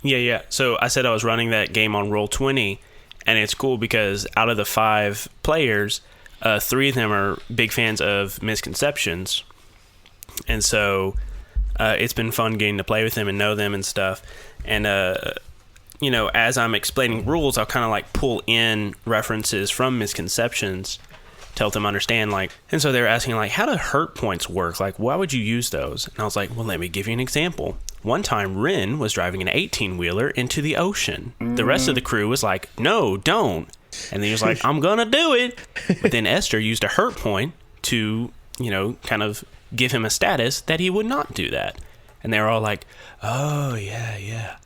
Yeah. So I said I was running that game on Roll20, and it's cool because out of the 5 players, 3 of them are big fans of Misconceptions, and so it's been fun getting to play with them and know them and stuff. And as I'm explaining rules, I'll kind of like pull in references from Misconceptions to help them understand, like, and so they were asking, like, how do hurt points work? Like, why would you use those? And I was like, well, let me give you an example. One time, Rin was driving an 18-wheeler into the ocean. The rest of the crew was like, no, don't. And then he was like, I'm gonna do it. But then Esther used a hurt point to, kind of give him a status that he would not do that. And they were all like, oh, yeah.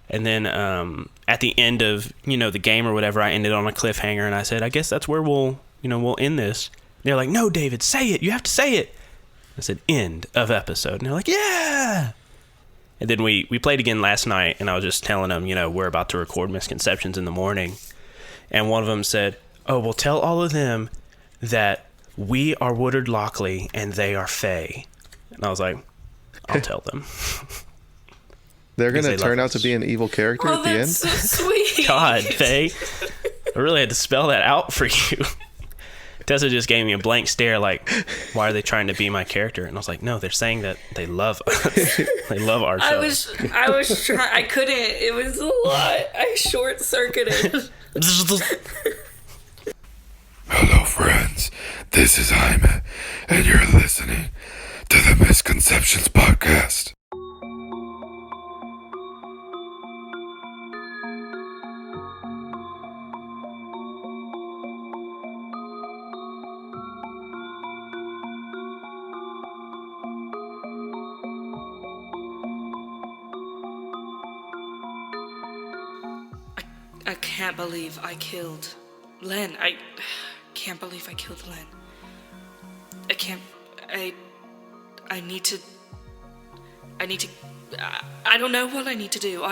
And then at the end of, the game or whatever, I ended on a cliffhanger, and I said, I guess that's where we'll end this. And they're like, no, David, say it. You have to say it. I said, end of episode. And they're like, yeah. And then we played again last night, and I was just telling them, we're about to record Misconceptions in the morning. And one of them said, oh, well, tell all of them that we are Woodard Lockley and they are Faye. And I was like, I'll tell them. They're going to turn out to be an evil character at the end? So sweet. God, Faye. I really had to spell that out for you. Tessa just gave me a blank stare like, why are they trying to be my character? And I was like, no, they're saying that they love us. They love our show. I was trying. I couldn't. It was a lot. I short-circuited. Hello, friends. This is Jaime, and you're listening to the Misconceptions podcast. I can't believe I killed Len. I can't believe I killed Len. I need to, I don't know what I need to do.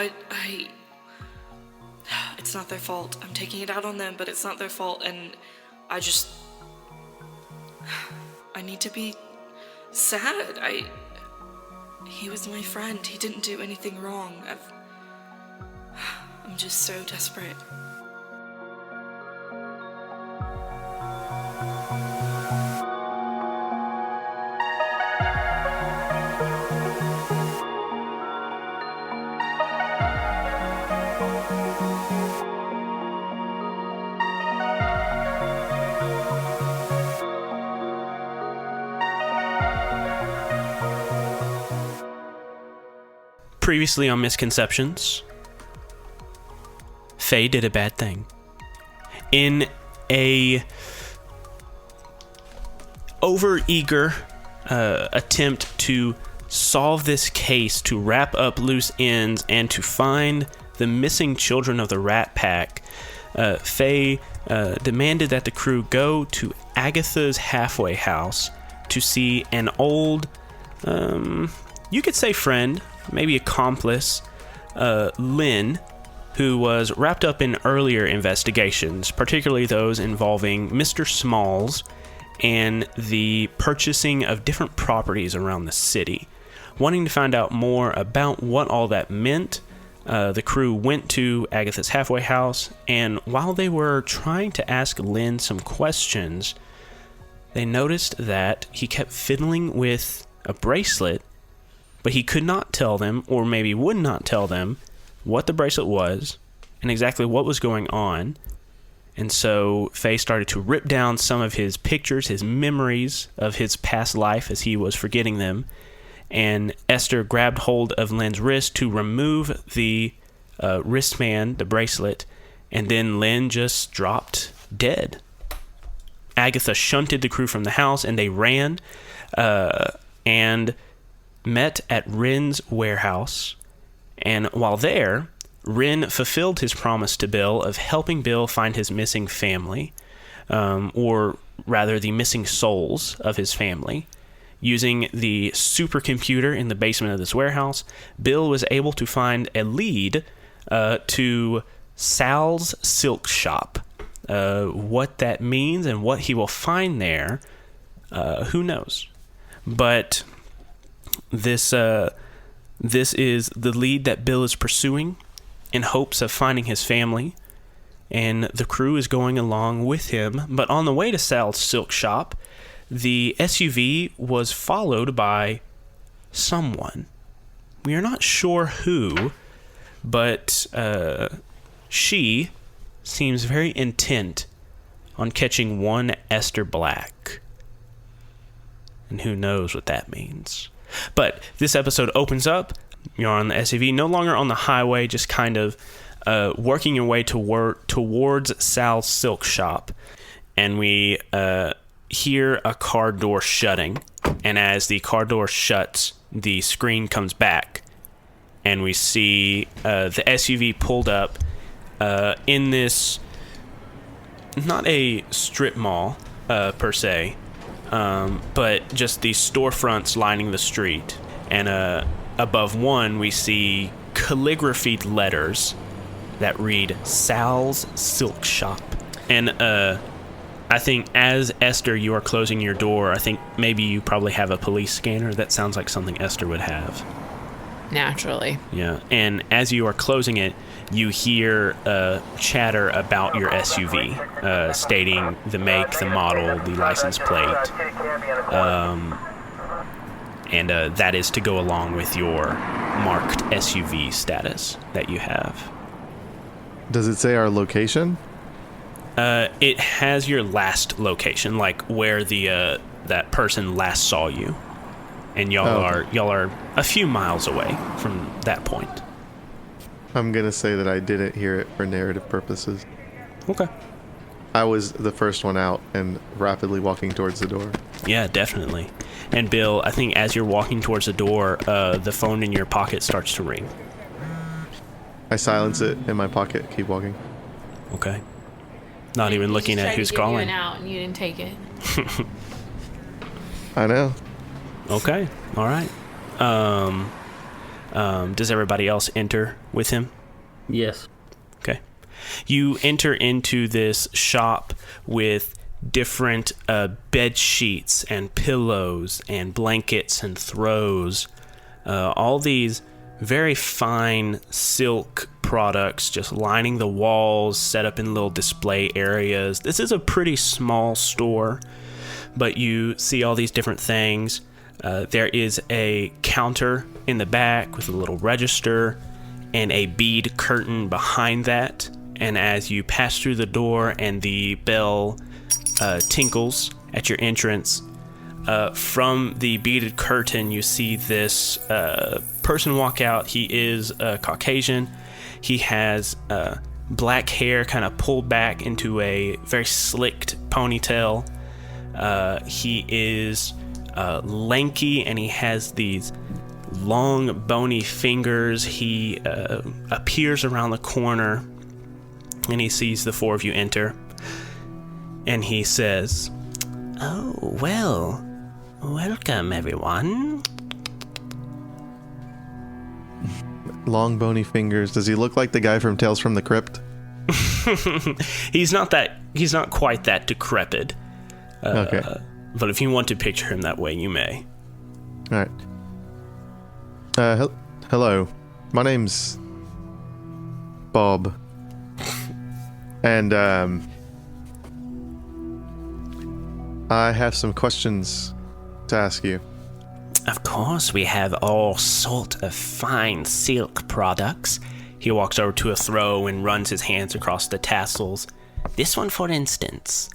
It's not their fault. I'm taking it out on them, but it's not their fault, and I need to be sad. He was my friend. He didn't do anything wrong. I'm just so desperate. Previously on Misconceptions, Faye did a bad thing. In a over-eager attempt to solve this case, to wrap up loose ends, and to find the missing children of the Rat Pack, Faye demanded that the crew go to Agatha's halfway house to see an old, you could say friend, maybe accomplice, Lynn, who was wrapped up in earlier investigations, particularly those involving Mr. Smalls and the purchasing of different properties around the city. Wanting to find out more about what all that meant, the crew went to Agatha's halfway house, and while they were trying to ask Lynn some questions, they noticed that he kept fiddling with a bracelet, but he could not tell them, or maybe would not tell them, what the bracelet was and exactly what was going on. And so Faye started to rip down some of his pictures, his memories of his past life as he was forgetting them. And Esther grabbed hold of Lynn's wrist to remove the wristband, the bracelet, and then Lynn just dropped dead. Agatha shunted the crew from the house, and they ran and met at Rin's warehouse. And while there, Rin fulfilled his promise to Bill of helping Bill find his missing family, or rather the missing souls of his family. Using the supercomputer in the basement of this warehouse, Bill was able to find a lead to Sal's silk shop. What that means and what he will find there, who knows? But this is the lead that Bill is pursuing, in hopes of finding his family, and the crew is going along with him. But on the way to Sal's silk shop, the SUV was followed by someone. We are not sure who, but she seems very intent on catching one Esther Black. And who knows what that means. But this episode opens up. You're on the SUV, no longer on the highway, just kind of working your way towards Sal's silk shop. And we hear a car door shutting. And as the car door shuts, the screen comes back. And we see the SUV pulled up in this, not a strip mall per se, but just the storefronts lining the street. And above one, we see calligraphied letters that read Sal's Silk Shop. And I think as Esther, you are closing your door, I think maybe you probably have a police scanner. That sounds like something Esther would have. Naturally. Yeah. And as you are closing it, you hear chatter about your SUV, stating the make, the model, the license plate. And that is to go along with your marked SUV status that you have. Does it say our location? It has your last location, like where the that person last saw you, and y'all are a few miles away from that point. I'm gonna say that I didn't hear it for narrative purposes. Okay. I was the first one out and rapidly walking towards the door. Yeah, definitely. And Bill, I think as you're walking towards the door, the phone in your pocket starts to ring. I silence it in my pocket. Keep walking. Okay. Not even looking at who's calling. You out and you didn't take it. I know. Okay. All right. Does everybody else enter with him? Yes. Okay. You enter into this shop with different bed sheets and pillows and blankets and throws. All these very fine silk products just lining the walls, set up in little display areas. This is a pretty small store, but you see all these different things. There is a counter in the back with a little register and a bead curtain behind that. And as you pass through the door and the bell tinkles at your entrance, from the beaded curtain, you see this person walk out. He is Caucasian. He has black hair kind of pulled back into a very slicked ponytail. He is lanky, and he has these long, bony fingers. He appears around the corner, and he sees the four of you enter. And he says, "Oh, well, welcome, everyone." Long bony fingers. Does he look like the guy from Tales from the Crypt? He's not quite that decrepit. Okay. But if you want to picture him that way, you may. All right. Hello. My name's Bob. And I have some questions to ask you. Of course, we have all sort of fine silk products. He walks over to a throw and runs his hands across the tassels. This one, for instance,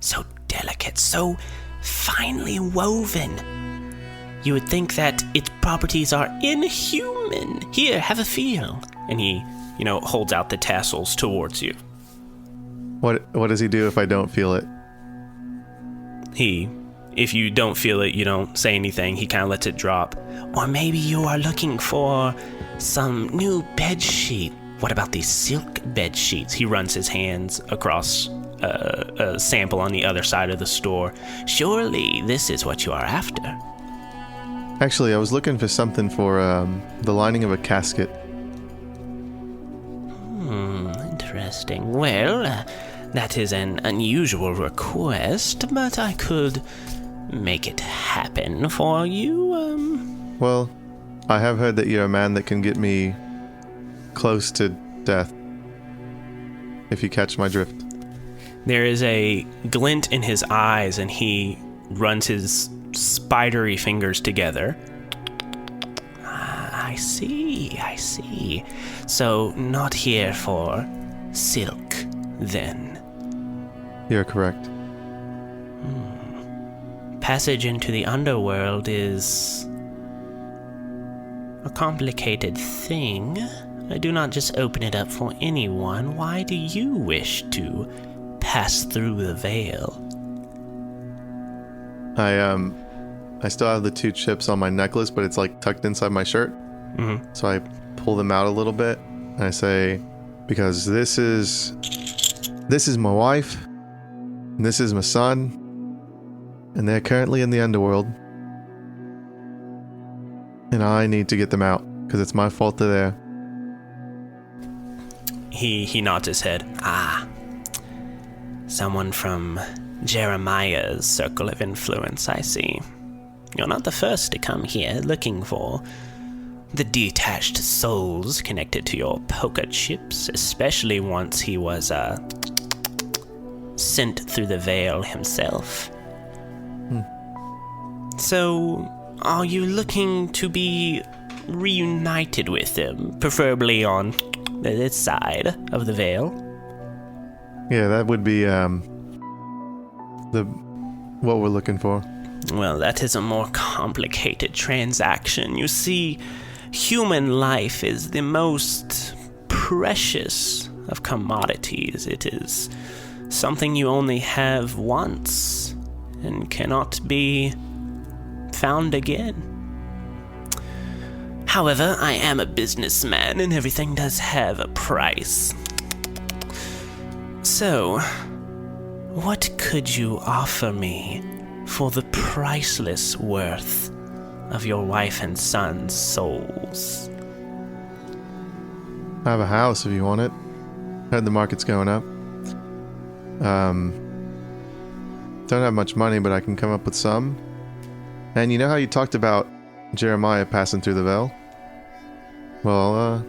so delicate, so finely woven. You would think that its properties are inhuman. Here, have a feel. And he, holds out the tassels towards you. What does he do if I don't feel it? If you don't feel it, you don't say anything. He kind of lets it drop. Or maybe you are looking for some new bed sheet. What about these silk bed sheets? He runs his hands across a sample on the other side of the store. Surely this is what you are after. Actually, I was looking for something for the lining of a casket. Interesting. Well, that is an unusual request, but I could make it happen for you. Well, I have heard that you're a man that can get me close to death. If you catch my drift. There is a glint in his eyes, and he runs his spidery fingers together. I see. So, not here for silk, then. You're correct. Passage into the underworld is a complicated thing. I do not just open it up for anyone. Why do you wish to pass through the veil? I still have the 2 chips on my necklace, but it's like tucked inside my shirt. Mm-hmm. So I pull them out a little bit, and I say, because this is my wife, and this is my son, and they're currently in the underworld, and I need to get them out, because it's my fault they're there. He nods his head. Someone from Jeremiah's circle of influence, I see. You're not the first to come here looking for the detached souls connected to your poker chips, especially once he was sent through the veil himself. So, are you looking to be reunited with them, preferably on this side of the veil? Yeah, that would be what we're looking for. Well, that is a more complicated transaction. You see, human life is the most precious of commodities. It is something you only have once and cannot be found again. However, I am a businessman and everything does have a price. So, what could you offer me for the priceless worth of your wife and son's souls? I have a house if you want it. Heard the market's going up. Don't have much money, but I can come up with some. And you know how you talked about Jeremiah passing through the veil? Well,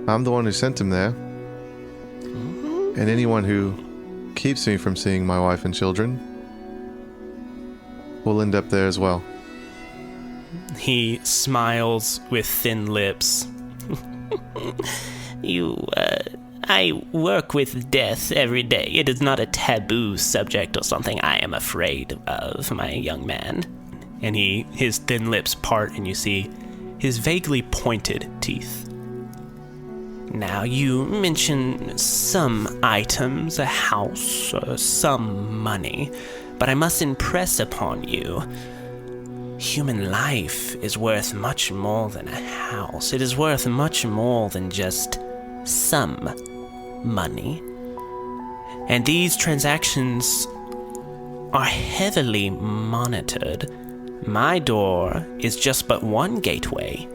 I'm the one who sent him there. And anyone who keeps me from seeing my wife and children will end up there as well. He smiles with thin lips. I work with death every day. It is not a taboo subject or something I am afraid of, my young man. And his thin lips part, and you see his vaguely pointed teeth. Now, you mention some items, a house, some money, but I must impress upon you, human life is worth much more than a house. It is worth much more than just some money. And these transactions are heavily monitored. My door is just but one gateway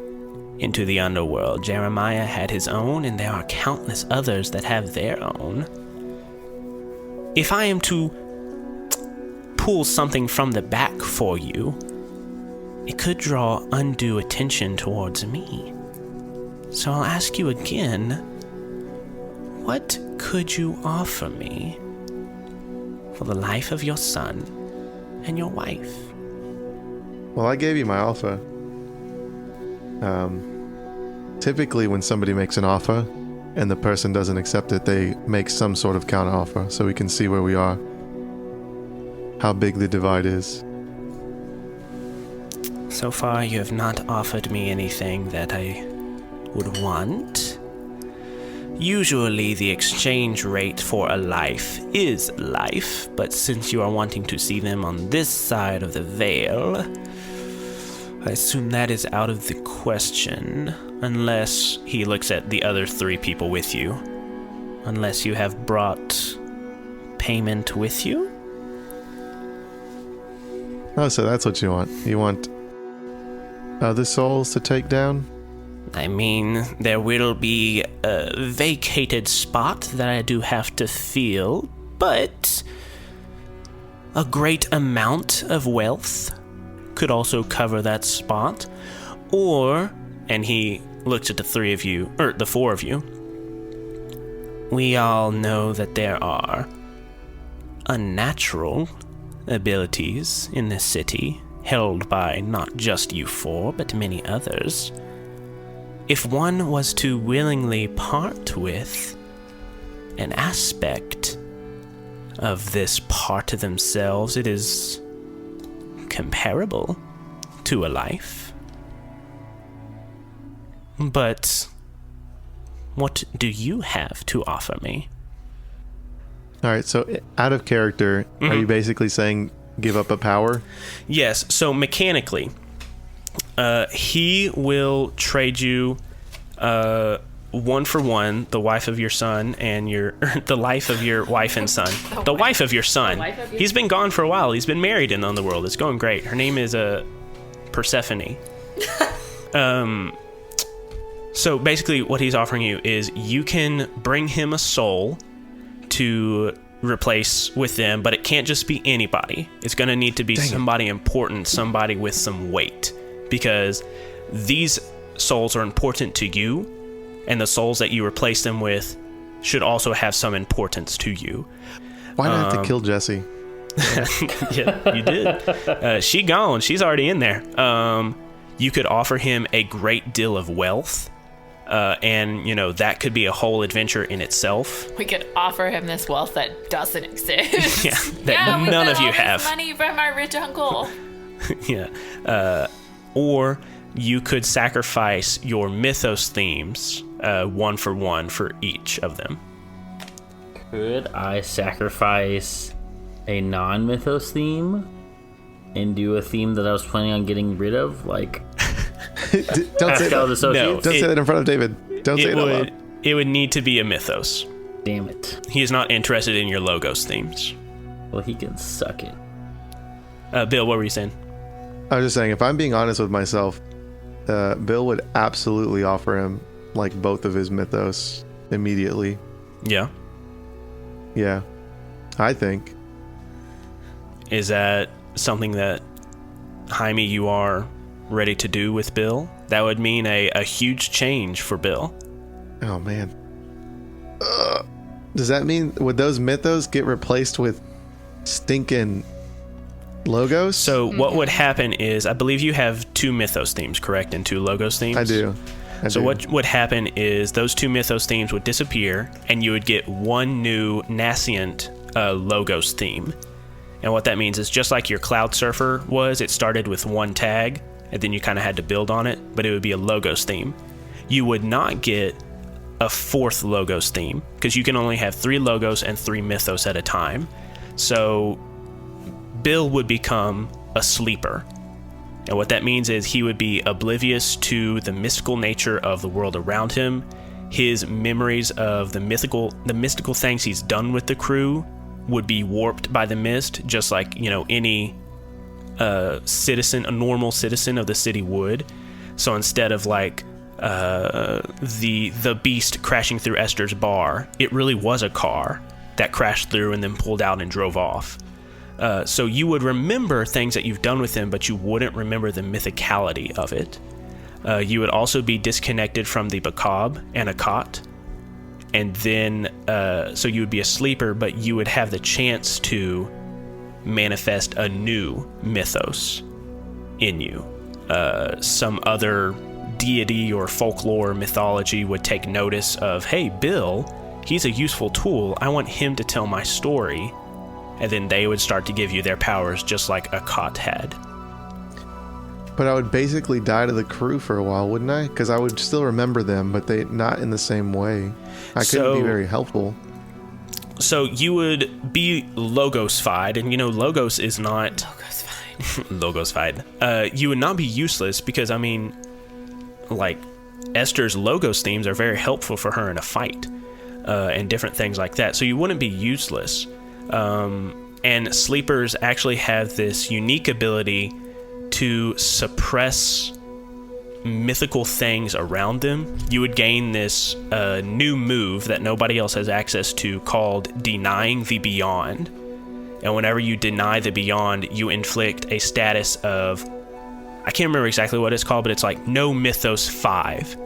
into the underworld. Jeremiah had his own, and there are countless others that have their own. If I am to pull something from the back for you, it could draw undue attention towards me. So I'll ask you again, what could you offer me for the life of your son and your wife? Well, I gave you my offer. Typically when somebody makes an offer and the person doesn't accept it, they make some sort of counter offer so we can see where we are, how big the divide is. So far, you have not offered me anything that I would want. Usually, the exchange rate for a life is life, but since you are wanting to see them on this side of the veil, I assume that is out of the question, unless he looks at the other 3 people with you. Unless you have brought payment with you? Oh, so that's what you want. You want other souls to take down? I mean, there will be a vacated spot that I do have to fill, but a great amount of wealth could also cover that spot. Or, and he looks at the 3 of you, or the 4 of you, we all know that there are unnatural abilities in this city, held by not just you four, but many others. If one was to willingly part with an aspect of this part of themselves, it is comparable to a life. But what do you have to offer me? All right, so out of character, are you basically saying give up a power? Yes, so mechanically, he will trade you one for one the wife of your son and the life of your wife and son. The wife of your son. He's been gone for a while. He's been married in the world. It's going great. Her name is Persephone. So basically what he's offering you is you can bring him a soul to replace with them, but it can't just be anybody. It's going to need to be somebody important, somebody with some weight, because these souls are important to you, and the souls that you replace them with should also have some importance to you. Why did I have to kill Jesse? Yeah, you did. She gone. She's already in there. You could offer him a great deal of wealth. And, that could be a whole adventure in itself. We could offer him this wealth that doesn't exist. Yeah, that none of you have. Money from our rich uncle. Yeah. Or you could sacrifice your mythos themes, one for one for each of them. Could I sacrifice a non-mythos theme and do a theme that I was planning on getting rid of? Like... Don't say that. No, don't say that in front of David. Don't say it out loud. It would need to be a mythos. Damn it. He is not interested in your logos themes. Well, he can suck it. Bill, what were you saying? I was just saying, if I'm being honest with myself, Bill would absolutely offer him like both of his mythos immediately. Yeah. Yeah. I think. Is that something that, Jaime, you are ready to do with Bill? That would mean a huge change for Bill. Oh, man. Does that mean, would those mythos get replaced with stinking logos? So what would happen is, I believe you have 2 mythos themes, correct? And 2 logos themes? I do. What would happen is those 2 mythos themes would disappear, and you would get one new nascent logos theme. And what that means is, just like your Cloud Surfer was, it started with one tag, and then you kind of had to build on it, but it would be a logos theme. You would not get a 4th logos theme, because you can only have 3 logos and 3 mythos at a time. So Bill would become a sleeper. And what that means is he would be oblivious to the mystical nature of the world around him. His memories of the mystical things he's done with the crew would be warped by the mist, just like, any a normal citizen of the city would. So instead of like the beast crashing through Esther's bar, it really was a car that crashed through and then pulled out and drove off. So you would remember things that you've done with him, but you wouldn't remember the mythicality of it. You would also be disconnected from the Bacab and Akat. And then, so you would be a sleeper, but you would have the chance to manifest a new mythos in you. Some other deity or folklore mythology would take notice of, hey, Bill, he's a useful tool. I want him to tell my story. And then they would start to give you their powers just like Akat had. But I would basically die to the crew for a while, wouldn't I? Because I would still remember them, but they not in the same way. I couldn't be very helpful. So you would be logos-fied, and logos is not... Logos-fied. You would not be useless because, Esther's logos themes are very helpful for her in a fight, and different things like that. So you wouldn't be useless. And sleepers actually have this unique ability to suppress mythical things around them. You would gain this new move that nobody else has access to called Denying the Beyond. And whenever you deny the Beyond, you inflict a status of, I can't remember exactly what it's called, but it's like no Mythos 5.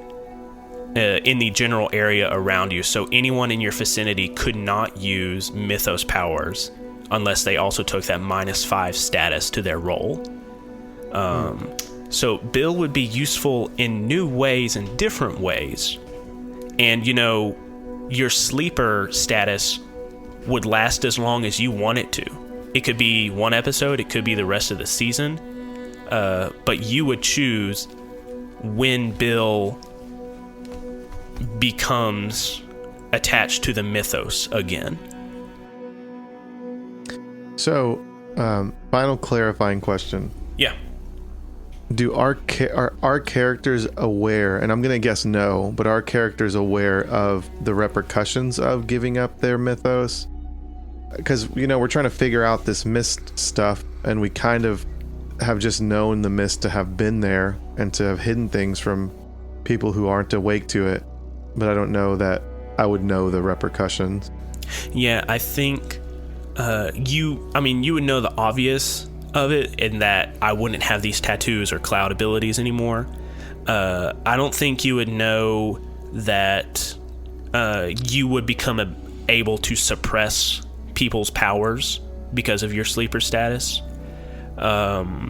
in the general area around you. So anyone in your vicinity could not use mythos powers unless they also took that -5 status to their roll. So Bill would be useful in new ways and different ways. And, you know, your sleeper status would last as long as you want it to. It could be one episode, it could be the rest of the season. But you would choose when Bill becomes attached to the mythos again. So, final clarifying question. Yeah. Do our characters aware, and I'm going to guess no, but are characters aware of the repercussions of giving up their mythos? Because, you know, we're trying to figure out this mist stuff, and we kind of have just known the mist to have been there and to have hidden things from people who aren't awake to it. But I don't know that I would know the repercussions. Yeah, I think you would know the obvious of it in that I wouldn't have these tattoos or cloud abilities anymore. I don't think you would know that you would become able to suppress people's powers because of your sleeper status. But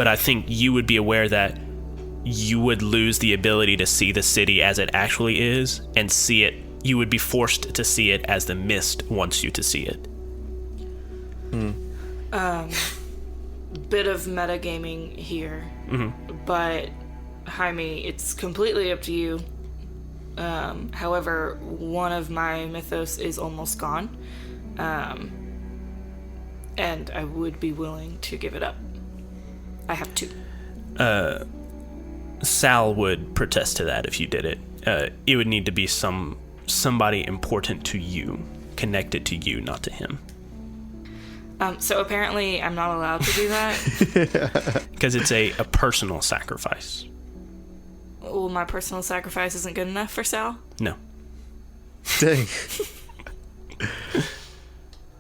I think you would be aware that you would lose the ability to see the city as it actually is and see it. You would be forced to see it as the mist wants you to see it. Bit of metagaming here, but Jaime, it's completely up to you. However, one of my mythos is almost gone, and I would be willing to give it up. I have 2. Sal would protest to that if you did it. It would need to be somebody important to you, connected to you, not to him. So apparently I'm not allowed to do that? Because it's a personal sacrifice. Well, my personal sacrifice isn't good enough for Sal? No. Dang.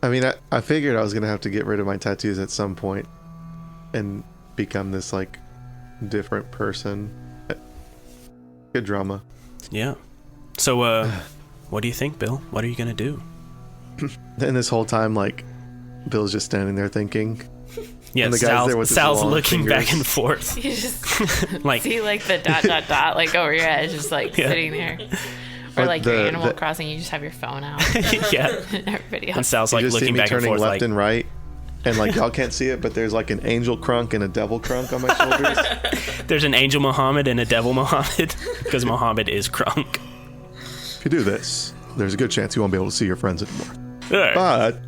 I mean, I figured I was going to have to get rid of my tattoos at some point and become this, like, different person. Good drama. Yeah. So, what do you think, Bill? What are you going to do? And this whole time, like, Bill's just standing there thinking. Yeah, and the guy's there with his Sal's long looking fingers. back and forth. You just Like, see like the ... like over your head, just like sitting there. Or like your Animal Crossing, you just have your phone out. yeah. And everybody And else. Sal's You like just see looking me back and turning forth, left like, and right. And, like, y'all can't see it, but there's, like, an angel crunk and a devil crunk on my shoulders. there's an angel Muhammad and a devil Muhammad, because Muhammad is crunk. If you do this, there's a good chance you won't be able to see your friends anymore. Hey, But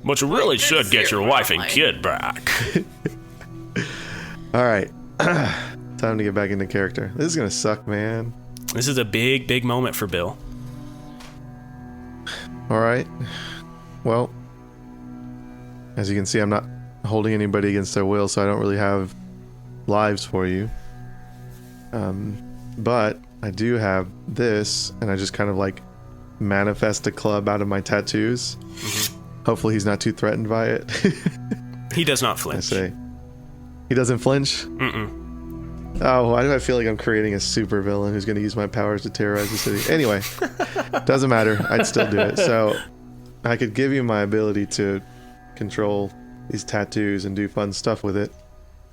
but you really should get your wife and kid back. all right, time to get back into character. This is gonna suck, man. This is a big, big moment for Bill. All right, well, as you can see, I'm not holding anybody against their will, so I don't really have lives for you. But I do have this, and I just kind of like manifest a club out of my tattoos. Hopefully he's not too threatened by it. He does not I flinch. say. He doesn't flinch? Oh, why do I feel like I'm creating a super villain who's going to use my powers to terrorize the city? Anyway, doesn't matter. I'd still do it. So I could give you my ability to control these tattoos and do fun stuff with it.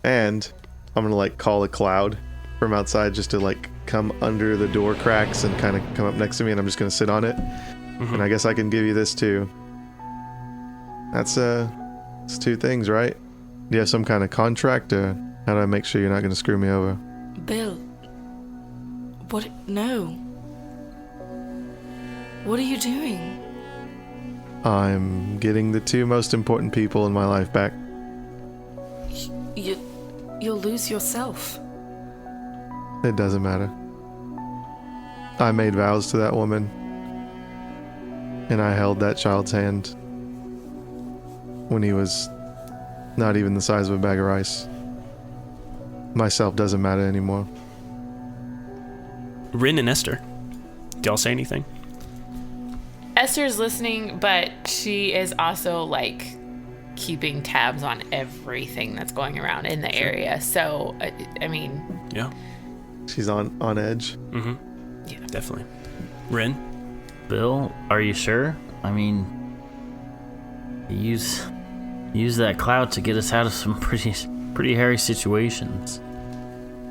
And I'm going to like call a cloud from outside just to like come under the door cracks and kind of come up next to me, and I'm just going to sit on it. And I guess I can give you this too. That's it's 2 things, right? Do you have some kind of contract, or how do I make sure you're not going to screw me over? Bill. What? No. What are you doing? I'm getting the 2 most important people in my life back. You'll lose yourself. It doesn't matter. I made vows to that woman, and I held that child's hand when he was not even the size of a bag of rice. Myself doesn't matter anymore. Rin and Esther, do y'all say anything? Esther's listening, but she is also like keeping tabs on everything that's going around in the area. So, I mean, Yeah. She's on edge. Mm-hmm. Yeah, definitely. Ren? Bill, are you sure? I mean, use that clout to get us out of some pretty hairy situations.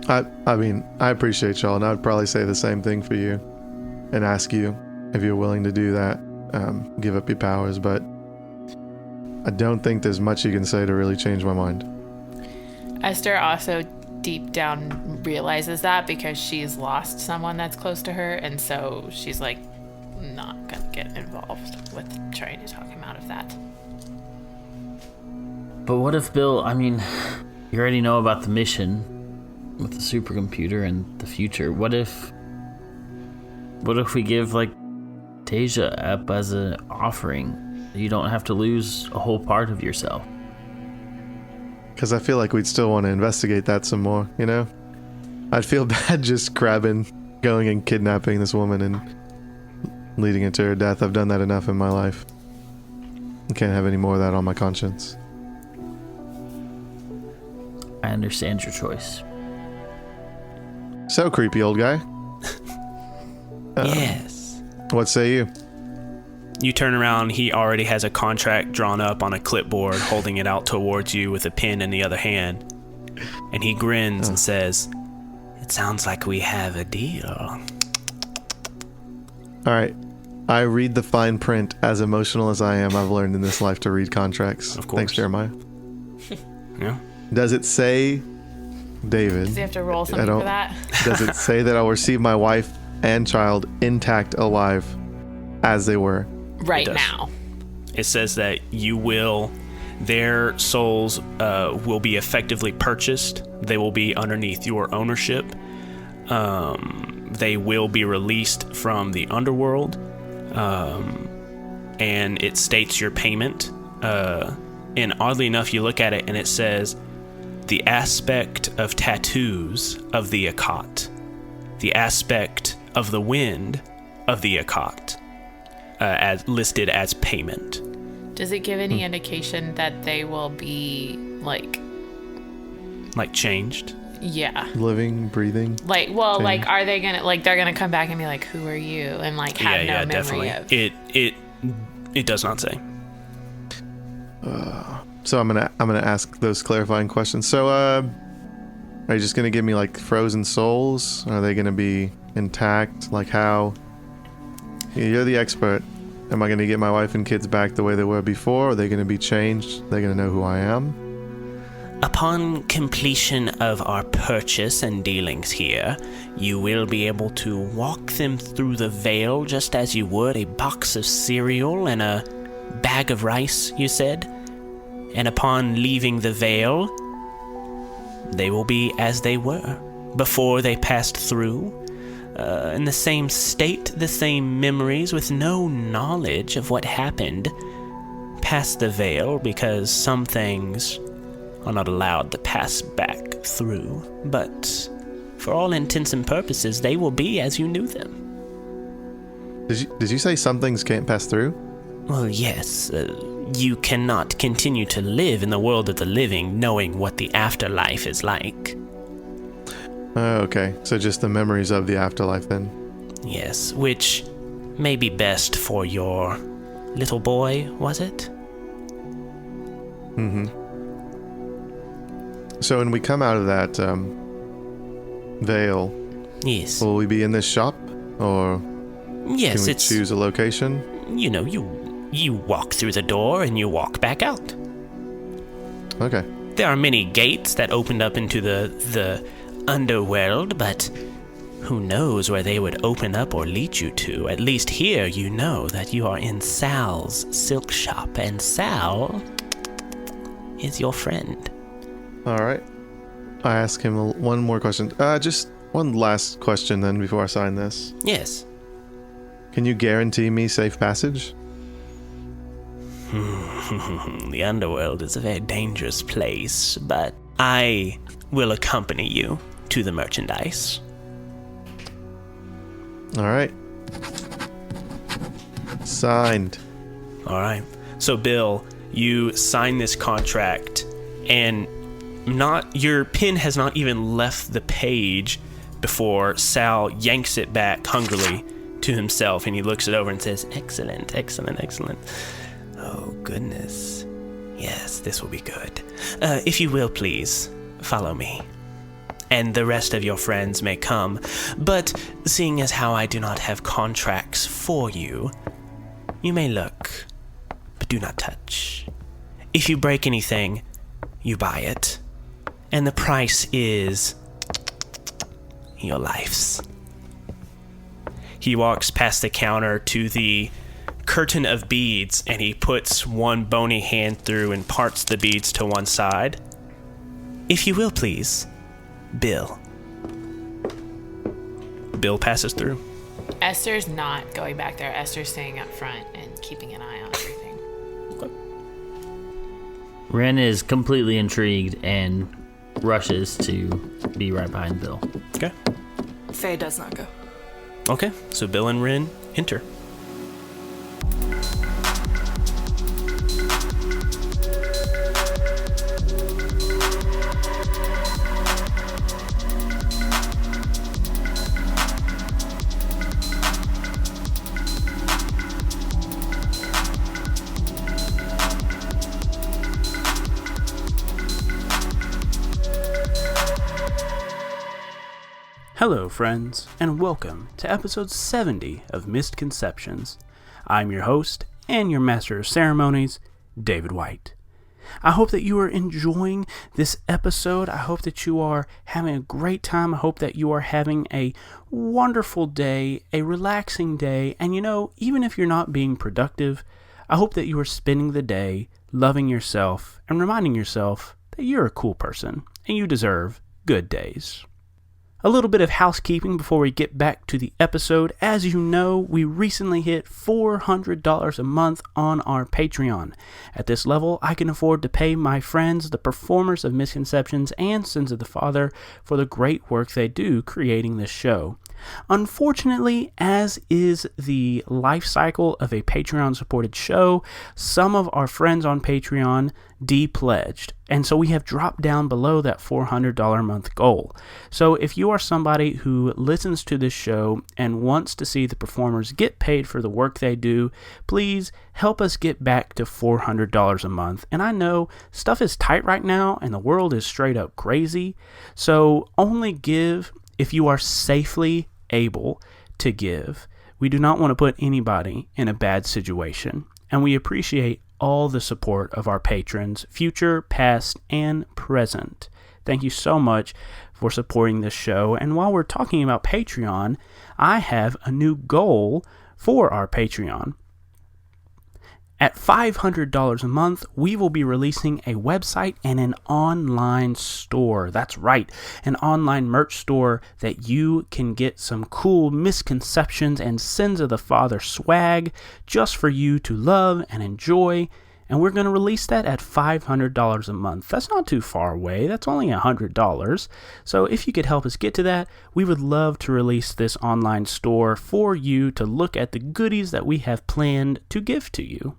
I mean, I appreciate y'all, and I'd probably say the same thing for you and ask you if you're willing to do that, give up your powers, but I don't think there's much you can say to really change my mind. Esther also deep down realizes that because she's lost someone that's close to her, and so she's like not gonna get involved with trying to talk him out of that. But what if, Bill, I mean, you already know about the mission with the supercomputer and the future. What if we give, like, Tasia up as an offering? You don't have to lose a whole part of yourself. Because I feel like we'd still want to investigate that some more, you know? I'd feel bad just going and kidnapping this woman and leading it to her death. I've done that enough in my life. I can't have any more of that on my conscience. I understand your choice. So creepy, old guy. Yes. What say you? You turn around, he already has a contract drawn up on a clipboard, holding it out towards you with a pen in the other hand. And he grins and says, "It sounds like we have a deal." All right. I read the fine print. As emotional as I am, I've learned in this life to read contracts. Of course. Thanks, Jeremiah. Yeah. Does it say, David? Does he have to roll something for that? Does it say that I'll receive my wife and child intact, alive, as they were? Right now. It says that their souls will be effectively purchased. They will be underneath your ownership. They will be released from the underworld. And it states your payment. And oddly enough, you look at it and it says the aspect of tattoos of the Akot, the aspect of the wind of the Akot, as listed as payment. Does it give any indication that they will be like changed? Yeah. Living, breathing. Like, well, changed. Like, are they gonna they're gonna come back and be like, "Who are you?" and like have no memory definitely. of. It does not say. So I'm gonna ask those clarifying questions. So, are you just gonna give me like frozen souls? Are they gonna be intact? Like how? You're the expert. Am I gonna get my wife and kids back the way they were before? Are they gonna be changed? They're gonna know who I am? Upon completion of our purchase and dealings here, you will be able to walk them through the veil just as you would a box of cereal and a bag of rice, you said? And upon leaving the veil, they will be as they were before they passed through, in the same state, the same memories, with no knowledge of what happened past the veil, because some things are not allowed to pass back through. But for all intents and purposes, they will be as you knew them. Did you say some things can't pass through? Well, yes. You cannot continue to live in the world of the living knowing what the afterlife is like. Oh, okay. So just the memories of the afterlife then? Yes, which may be best for your little boy, was it? Mm-hmm. So when we come out of that veil, yes, will we be in this shop? Or yes, can we choose a location? You know, you walk through the door and you walk back out. Okay. There are many gates that opened up into the underworld, but who knows where they would open up or lead you to. At least here you know that you are in Sal's silk shop, and Sal is your friend. All right. I ask him one more question. Just one last question then before I sign this. Yes. Can you guarantee me safe passage? The underworld is a very dangerous place, but I will accompany you to the merchandise. All right. Signed. All right. So, Bill, you sign this contract, and your pen has not even left the page before Sal yanks it back hungrily to himself, and he looks it over and says, "Excellent, excellent, excellent. Oh, goodness. Yes, this will be good. If you will, please, follow me. And the rest of your friends may come, but seeing as how I do not have contracts for you, you may look, but do not touch. If you break anything, you buy it. And the price is your lives." He walks past the counter to the curtain of beads, and he puts one bony hand through and parts the beads to one side. "If you will, please, Bill." Bill passes through. Esther's not going back there. Esther's staying up front and keeping an eye on everything. Ren is completely intrigued and rushes to be right behind Bill. Okay. Faye does not go. Okay, so Bill and Ren enter. Hello, friends, and welcome to episode 70 of Mistconceptions. I'm your host and your master of ceremonies, David White. I hope that you are enjoying this episode. I hope that you are having a great time. I hope that you are having a wonderful day, a relaxing day, and even if you're not being productive, I hope that you are spending the day loving yourself and reminding yourself that you're a cool person and you deserve good days. A little bit of housekeeping before we get back to the episode. As you know, we recently hit $400 a month on our Patreon. At this level, I can afford to pay my friends, the performers of Misconceptions and Sins of the Father, for the great work they do creating this show. Unfortunately, as is the life cycle of a Patreon-supported show, some of our friends on Patreon de-pledged, and so we have dropped down below that $400 a month goal. So if you are somebody who listens to this show and wants to see the performers get paid for the work they do, please help us get back to $400 a month. And I know stuff is tight right now and the world is straight up crazy, so only give if you are safely able to give. We do not want to put anybody in a bad situation, and we appreciate all the support of our patrons, future, past, and present. Thank you so much for supporting this show. And while we're talking about Patreon, I have a new goal for our Patreon. At $500 a month, we will be releasing a website and an online store. That's right, an online merch store that you can get some cool Misconceptions and Sins of the Father swag just for you to love and enjoy. And we're going to release that at $500 a month. That's not too far away. That's only $100. So if you could help us get to that, we would love to release this online store for you to look at the goodies that we have planned to give to you.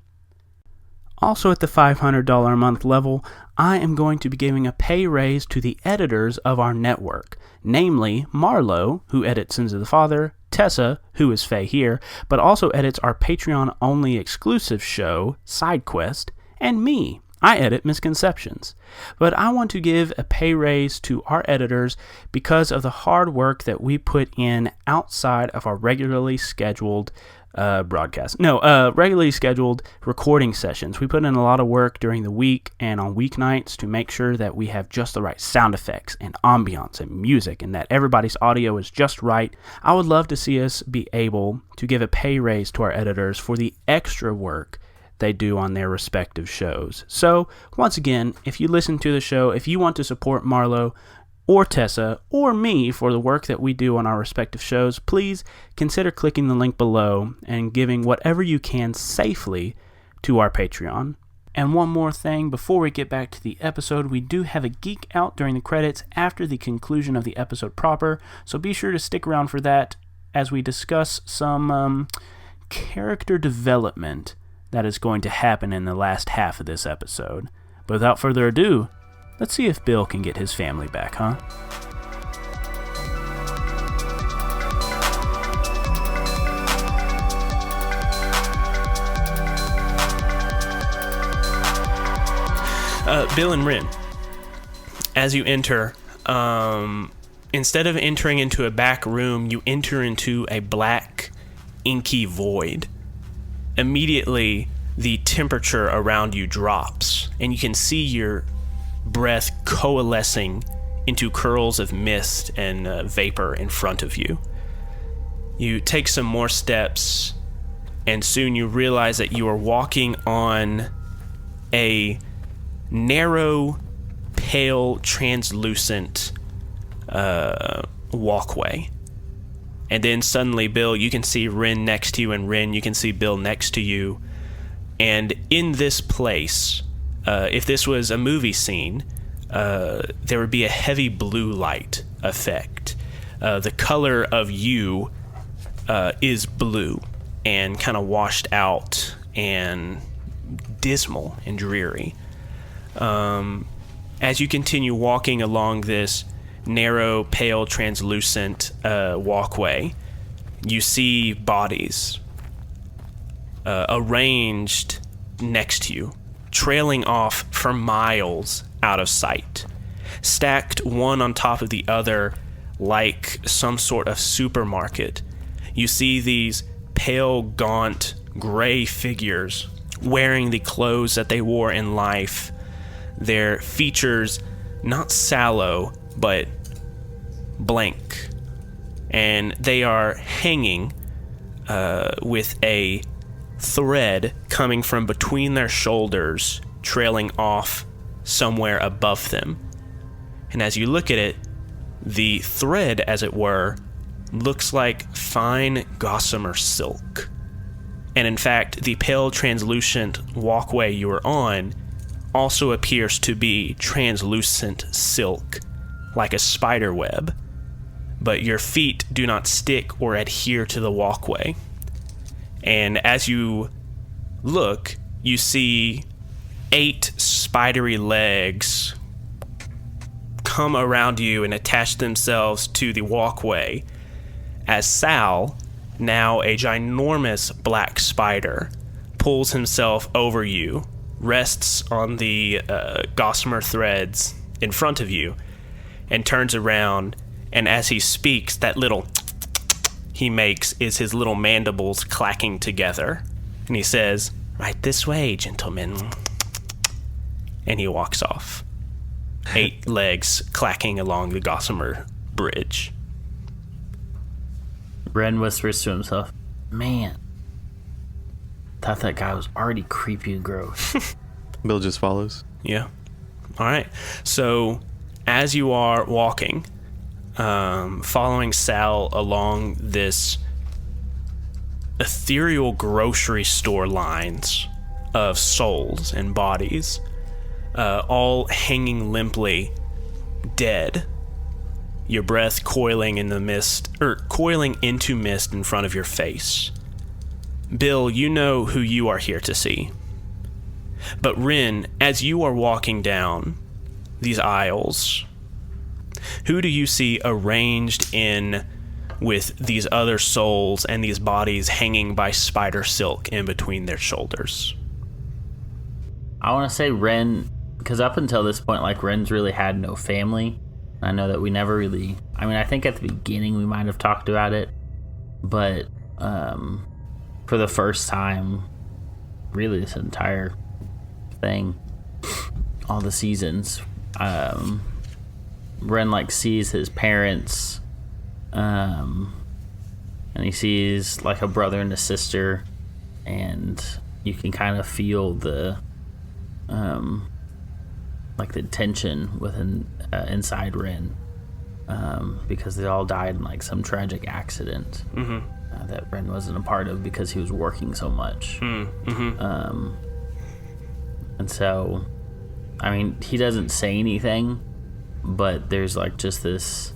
Also at the $500 a month level, I am going to be giving a pay raise to the editors of our network, namely Marlo, who edits Sins of the Father, Tessa, who is Faye here, but also edits our Patreon-only exclusive show, Side Quest, and me. I edit Misconceptions. But I want to give a pay raise to our editors because of the hard work that we put in outside of our regularly scheduled regularly scheduled recording sessions. We put in a lot of work during the week and on weeknights to make sure that we have just the right sound effects and ambiance and music and that everybody's audio is just right. I would love to see us be able to give a pay raise to our editors for the extra work they do on their respective shows. So, once again, if you listen to the show, if you want to support Marlo or Tessa, or me for the work that we do on our respective shows, please consider clicking the link below and giving whatever you can safely to our Patreon. And one more thing, before we get back to the episode, we do have a geek out during the credits after the conclusion of the episode proper, so be sure to stick around for that as we discuss some character development that is going to happen in the last half of this episode. But without further ado, let's see if Bill can get his family back, huh? Bill and Rin, as you enter, instead of entering into a back room, you enter into a black, inky void. Immediately, the temperature around you drops, and you can see your breath coalescing into curls of mist and vapor in front of you. You take some more steps, and soon you realize that you are walking on a narrow, pale, translucent walkway. And then suddenly, Bill, you can see Rin next to you, and Rin, you can see Bill next to you. And in this place, if this was a movie scene, there would be a heavy blue light effect. The color of you is blue and kind of washed out and dismal and dreary. As you continue walking along this narrow, pale, translucent walkway, you see bodies arranged next to you, trailing off for miles out of sight, stacked one on top of the other like some sort of supermarket. You see these pale, gaunt, gray figures wearing the clothes that they wore in life. Their features not sallow, but blank. And they are hanging with a thread coming from between their shoulders, trailing off somewhere above them. And as you look at it, the thread, as it were, looks like fine gossamer silk. And in fact, the pale translucent walkway you are on also appears to be translucent silk, like a spider web. But your feet do not stick or adhere to the walkway. And as you look, you see 8 spidery legs come around you and attach themselves to the walkway, as Sal, now a ginormous black spider, pulls himself over you, rests on the gossamer threads in front of you, and turns around, and as he speaks, that little he makes is his little mandibles clacking together. And he says, "Right this way, gentlemen." And he walks off. 8 legs clacking along the gossamer bridge. Ren whispers to himself, "Man, thought that guy was already creepy and gross." Bill just follows. Yeah. All right. So as you are walking, following Sal along this ethereal grocery store lines of souls and bodies, all hanging limply, dead, your breath coiling in the mist, or coiling into mist in front of your face. Bill, you know who you are here to see. But Rin, as you are walking down these aisles, who do you see arranged in with these other souls and these bodies hanging by spider silk in between their shoulders? I want to say Ren, because up until this point, like, Ren's really had no family. I know that we never really, I mean, I think at the beginning we might have talked about it, but for the first time, really this entire thing, all the seasons, Ren, like, sees his parents, and he sees, like, a brother and a sister, and you can kind of feel the like the tension within inside Ren, because they all died in, like, some tragic accident that Ren wasn't a part of because he was working so much. And so, I mean, he doesn't say anything, but there's, like, just this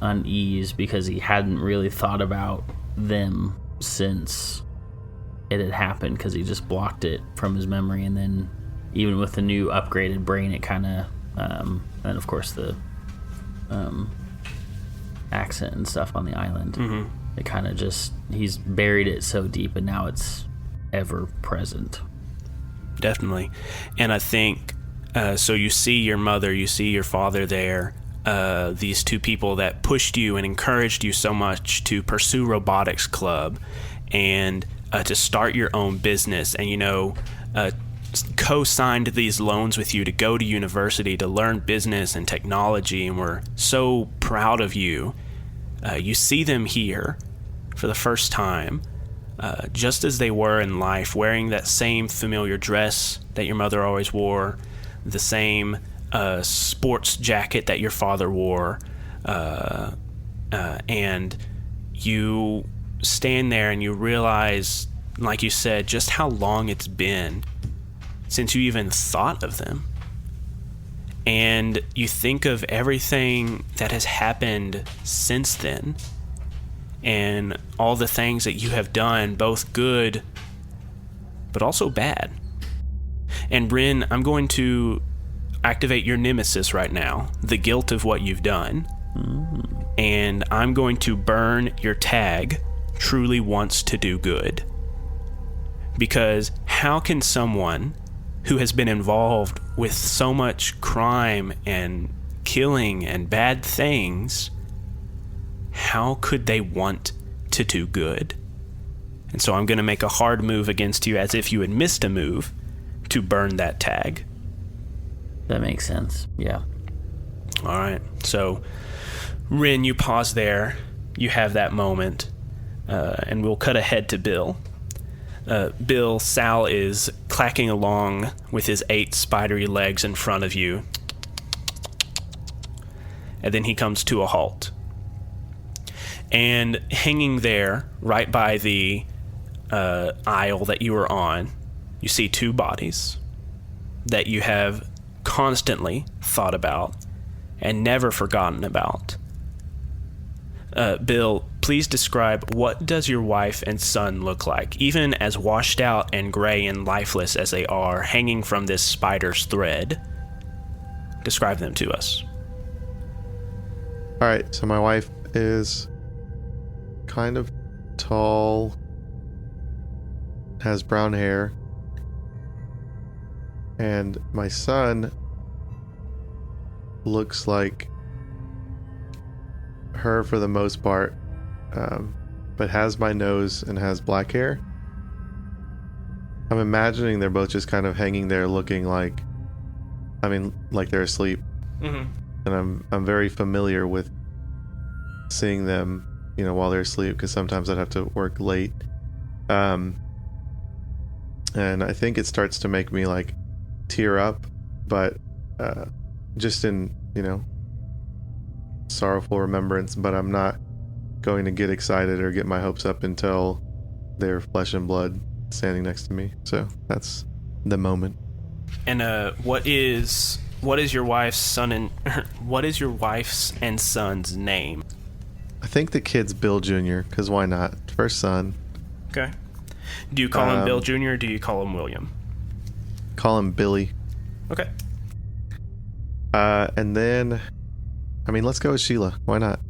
unease because he hadn't really thought about them since it had happened, because he just blocked it from his memory. And then even with the new upgraded brain, it kind of and of course the accent and stuff on the island, it kind of just, he's buried it so deep, and now it's ever present. Definitely. And I think So you see your mother, you see your father there, these two people that pushed you and encouraged you so much to pursue robotics club and to start your own business, and co-signed these loans with you to go to university to learn business and technology, and we're so proud of you. You see them here for the first time, just as they were in life, wearing that same familiar dress that your mother always wore, the same sports jacket that your father wore, and you stand there and you realize, like you said, just how long it's been since you even thought of them. And you think of everything that has happened since then, and all the things that you have done, both good but also bad. And Rin, I'm going to activate your nemesis right now, the guilt of what you've done. And I'm going to burn your tag, truly wants to do good. Because how can someone who has been involved with so much crime and killing and bad things, how could they want to do good? And so I'm going to make a hard move against you, as if you had missed a move, to burn that tag. That makes sense. Yeah. All right. So, Rin, you pause there. You have that moment. And we'll cut ahead to Bill. Bill, Sal is clacking along with his 8 spidery legs in front of you. And then he comes to a halt. And hanging there, right by the aisle that you were on, you see 2 bodies that you have constantly thought about and never forgotten about. Bill, please describe, what does your wife and son look like, even as washed out and gray and lifeless as they are, hanging from this spider's thread? Describe them to us. All right, so my wife is kind of tall, has brown hair, and my son looks like her for the most part, but has my nose and has black hair. I'm imagining they're both just kind of hanging there looking like they're asleep. Mm-hmm. And I'm very familiar with seeing them, while they're asleep, because sometimes I'd have to work late. And I think it starts to make me like tear up, but just in, sorrowful remembrance, but I'm not going to get excited or get my hopes up until they're flesh and blood standing next to me. So that's the moment. And what is your wife's and son's name? I think the kid's Bill Jr., because why not? First son. Okay. Do you call him Bill Jr. or do you call him William? Call him Billy. Okay. And then, let's go with Sheila. Why not?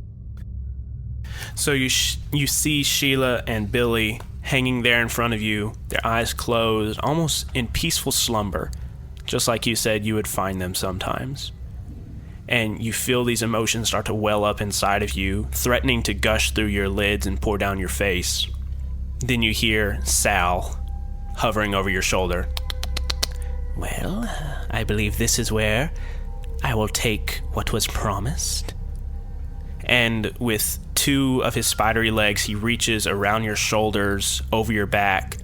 So you see Sheila and Billy hanging there in front of you, their eyes closed, almost in peaceful slumber, just like you said you would find them sometimes. And you feel these emotions start to well up inside of you, threatening to gush through your lids and pour down your face. Then you hear Sal hovering over your shoulder. Well, I believe this is where I will take what was promised. And with 2 of his spidery legs, he reaches around your shoulders, over your back,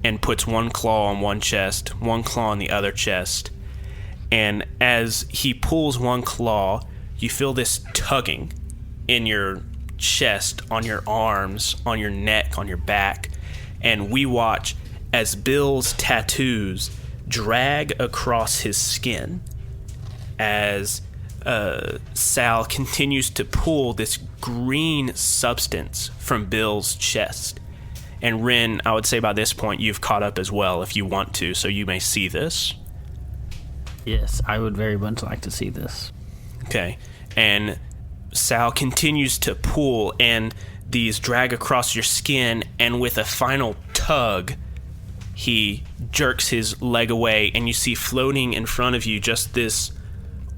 and puts 1 claw on one chest, 1 claw on the other chest. And as he pulls 1 claw, you feel this tugging in your chest, on your arms, on your neck, on your back. And we watch as Bill's tattoos drag across his skin as Sal continues to pull this green substance from Bill's chest. And Rin, I would say by this point you've caught up as well if you want to, so you may see this. Yes, I would very much like to see this. Okay. And Sal continues to pull, and these drag across your skin, and with a final tug, he jerks his leg away, and you see floating in front of you just this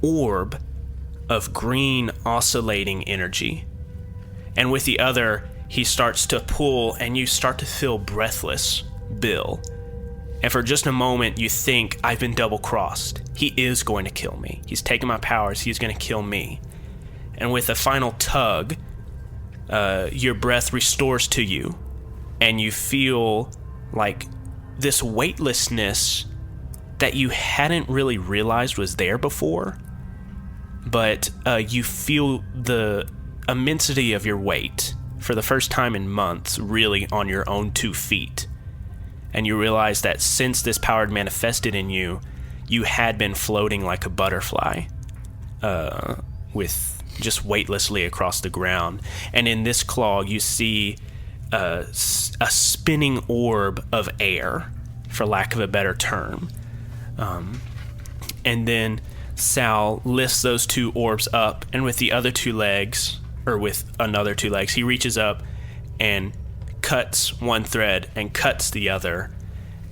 orb of green oscillating energy. And with the other, he starts to pull, and you start to feel breathless, Bill. And for just a moment, you think, I've been double-crossed. He is going to kill me. He's taking my powers. He's going to kill me. And with a final tug, your breath restores to you, and you feel like this weightlessness that you hadn't really realized was there before, but you feel the immensity of your weight for the first time in months, really on your own 2 feet. And you realize that since this power had manifested in you, you had been floating like a butterfly, with just weightlessly across the ground. And in this claw, you see a spinning orb of air, for lack of a better term. And then Sal lifts those 2 orbs up, and with the other 2 legs, or with another 2 legs, he reaches up and cuts one thread and cuts the other.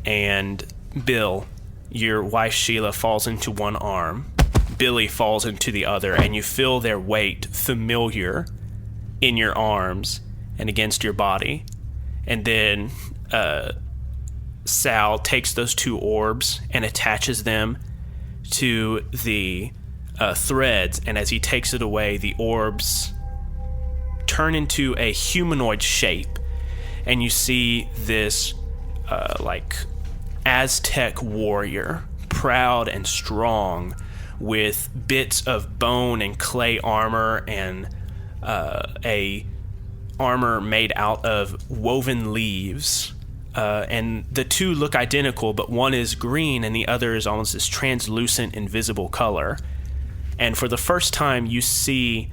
And Bill, your wife Sheila, falls into one arm. Billy falls into the other, and you feel their weight familiar in your arms and against your body. And then Sal takes those 2 orbs and attaches them to the threads, and as he takes it away, the orbs turn into a humanoid shape, and you see this like Aztec warrior, proud and strong, with bits of bone and clay armor and a armor made out of woven leaves. And the 2 look identical, but one is green and the other is almost this translucent, invisible color. And for the first time, you see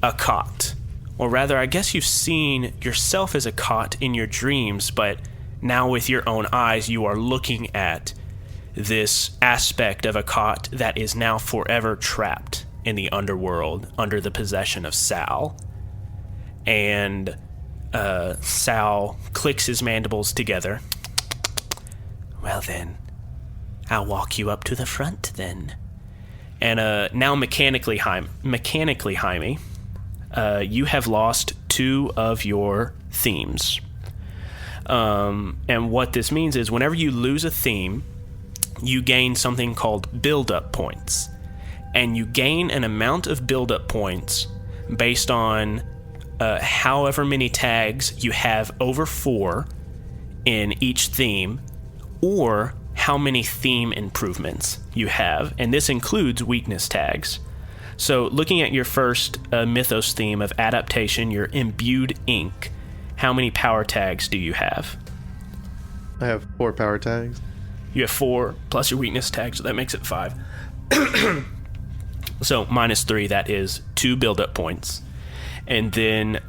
a cot. Or rather, I guess you've seen yourself as a cot in your dreams, but now with your own eyes, you are looking at this aspect of a cot that is now forever trapped in the underworld under the possession of Sal. And Sal clicks his mandibles together. Well then, I'll walk you up to the front then. And now mechanically, Jaime, you have lost 2 of your themes. And what this means is whenever you lose a theme, you gain something called build-up points. And you gain an amount of build-up points based on however many tags you have over 4 in each theme, or how many theme improvements you have. And this includes weakness tags. So looking at your first Mythos theme of adaptation, your imbued ink, how many power tags do you have? I have 4 power tags. You have 4 plus your weakness tag, so that makes it 5. So -3, that is 2 build-up points. And then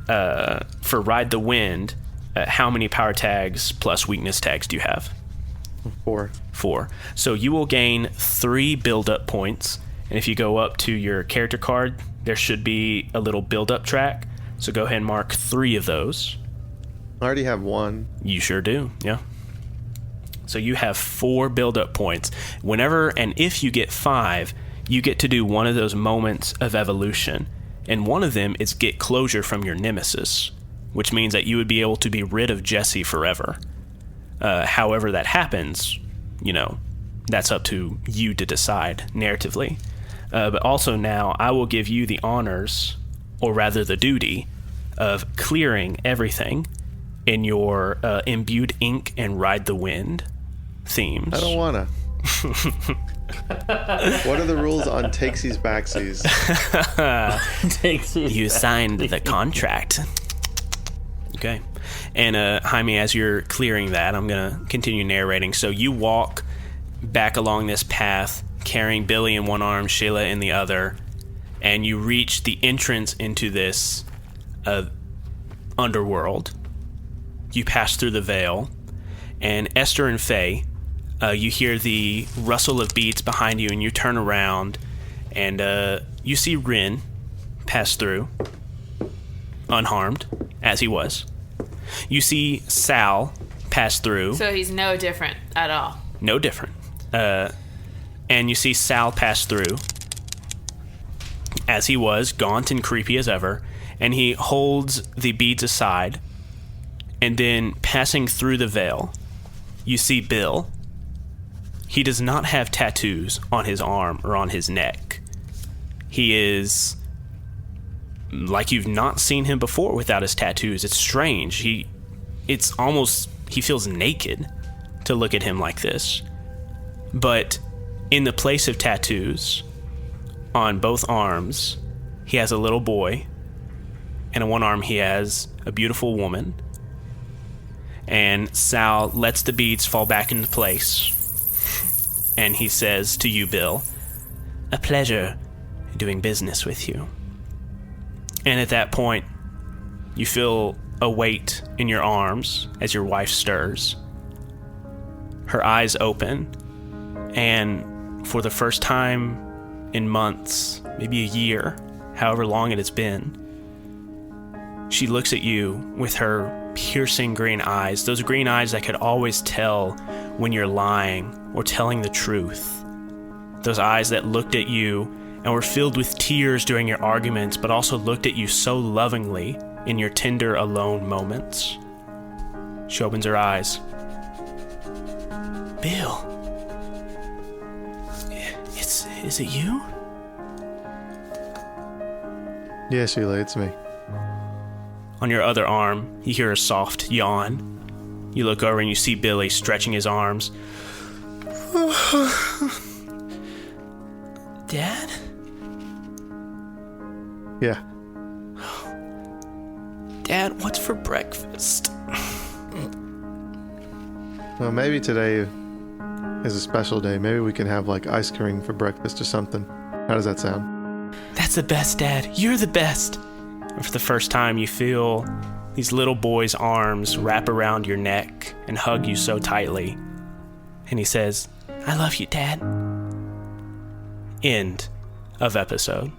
for Ride the Wind, how many power tags plus weakness tags do you have? 4. 4. So you will gain 3 build-up points. And if you go up to your character card, there should be a little build-up track. So go ahead and mark 3 of those. I already have 1. You sure do, yeah. So you have 4 build-up points. Whenever and if you get 5, you get to do one of those moments of evolution. And one of them is get closure from your nemesis, which means that you would be able to be rid of Jesse forever. However that happens, that's up to you to decide narratively. But also now I will give you the honors, or rather the duty, of clearing everything in your imbued ink and Ride the Wind themes. I don't wanna. What are the rules on takesies backsies? You signed the contract. Okay. And Jaime, as you're clearing that, I'm gonna continue narrating. So you walk back along this path, carrying Billy in one arm, Sheila in the other, and you reach the entrance into this underworld. You pass through the veil, and Esther and Faye, you hear the rustle of beads behind you, and you turn around, and you see Rin pass through, unharmed, as he was. You see Sal pass through. So he's no different at all. No different. And you see Sal pass through, as he was, gaunt and creepy as ever, and he holds the beads aside, and then passing through the veil, you see Bill. He does not have tattoos on his arm or on his neck. He is like you've not seen him before without his tattoos. It's strange. He feels naked to look at him like this. But in the place of tattoos, on both arms, he has a little boy, and on one arm he has a beautiful woman. And Sal lets the beads fall back into place. And he says to you, Bill, "A pleasure doing business with you." And at that point, you feel a weight in your arms as your wife stirs. Her eyes open, and for the first time in months, maybe a year, however long it has been, she looks at you with her piercing green eyes, those green eyes that could always tell when you're lying or telling the truth. Those eyes that looked at you and were filled with tears during your arguments, but also looked at you so lovingly in your tender, alone moments. She opens her eyes. "Bill, is it you?" Yeah, Sheila, it's me. On your other arm, you hear a soft yawn. You look over and you see Billy stretching his arms. "Dad?" Yeah. "Dad, what's for breakfast?" Well, maybe today is a special day. Maybe we can have like ice cream for breakfast or something. How does that sound? "That's the best, Dad. You're the best." And for the first time, you feel these little boy's arms wrap around your neck and hug you so tightly. And he says, "I love you, Dad." End of episode.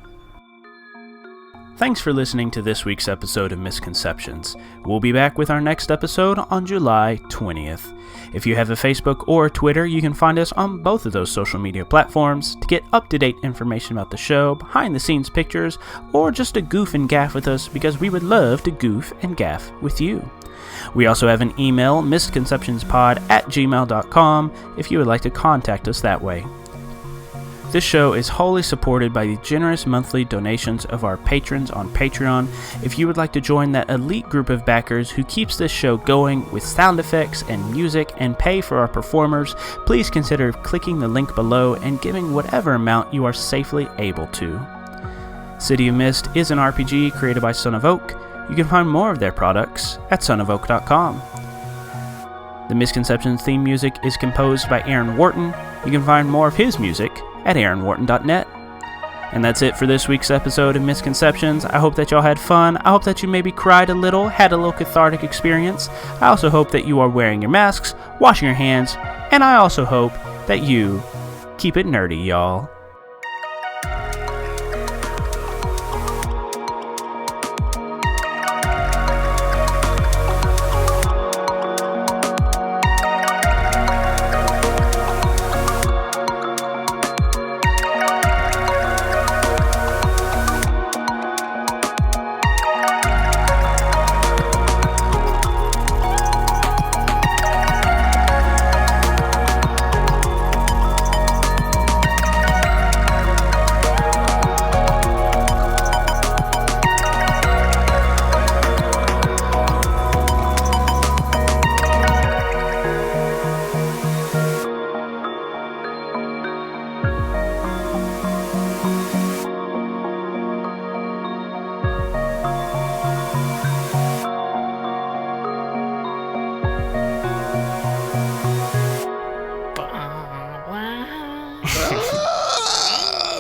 Thanks for listening to this week's episode of Misconceptions. We'll be back with our next episode on July 20th. If you have a Facebook or Twitter, you can find us on both of those social media platforms to get up-to-date information about the show, behind-the-scenes pictures, or just to goof and gaff with us, because we would love to goof and gaff with you. We also have an email, misconceptionspod@gmail.com, if you would like to contact us that way. This show is wholly supported by the generous monthly donations of our patrons on Patreon. If you would like to join that elite group of backers who keeps this show going with sound effects and music and pay for our performers, please consider clicking the link below and giving whatever amount you are safely able to. City of Mist is an RPG created by Son of Oak. You can find more of their products at sonofoak.com. The Misconceptions theme music is composed by Aaron Wharton. You can find more of his music at aaronwharton.net. And that's it for this week's episode of Misconceptions. I hope that y'all had fun. I hope that you maybe cried a little, had a little cathartic experience. I also hope that you are wearing your masks, washing your hands, and I also hope that you keep it nerdy, y'all.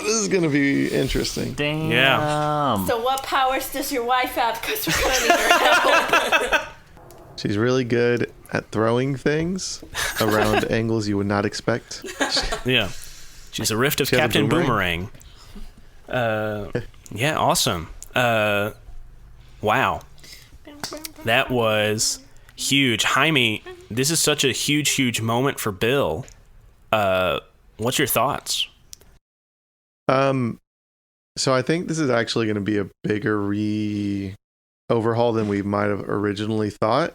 This is gonna be interesting. Damn. Yeah. So what powers does your wife have? Because we're gonna need her help. She's really good at throwing things around angles you would not expect. Yeah. She's a rift of She has a Captain boomerang. Boomerang. Yeah, awesome. Wow. That was huge. Jaime, this is such a huge moment for Bill. What's your thoughts? So I think this is actually going to be a bigger overhaul than we might have originally thought,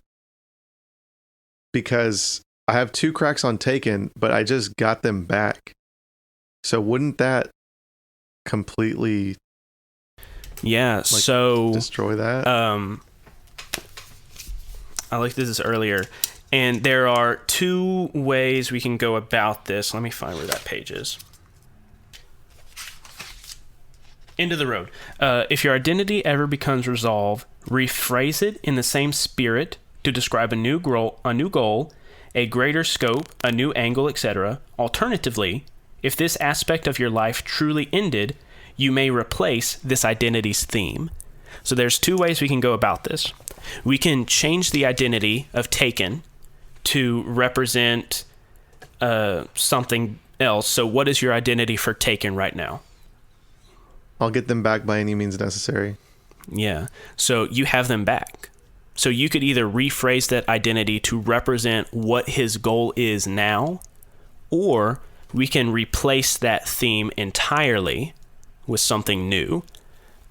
because I have 2 cracks on Taken, but I just got them back. So wouldn't that completely destroy that? I looked at this earlier, and there are 2 ways we can go about this. Let me find where that page is. End of the road. If your identity ever becomes resolved, rephrase it in the same spirit to describe a new goal, a greater scope, a new angle, etc. Alternatively, if this aspect of your life truly ended, you may replace this identity's theme. So there's 2 ways we can go about this. We can change the identity of Taken to represent something else. So what is your identity for Taken right now? I'll get them back by any means necessary. Yeah. So you have them back. So you could either rephrase that identity to represent what his goal is now, or we can replace that theme entirely with something new.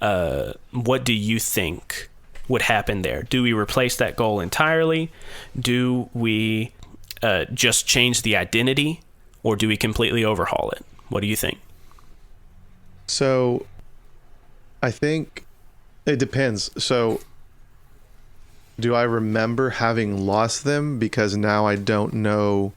What do you think would happen there? Do we replace that goal entirely? Do we just change the identity, or do we completely overhaul it? What do you think? So I think it depends. So do I remember having lost them because now I don't know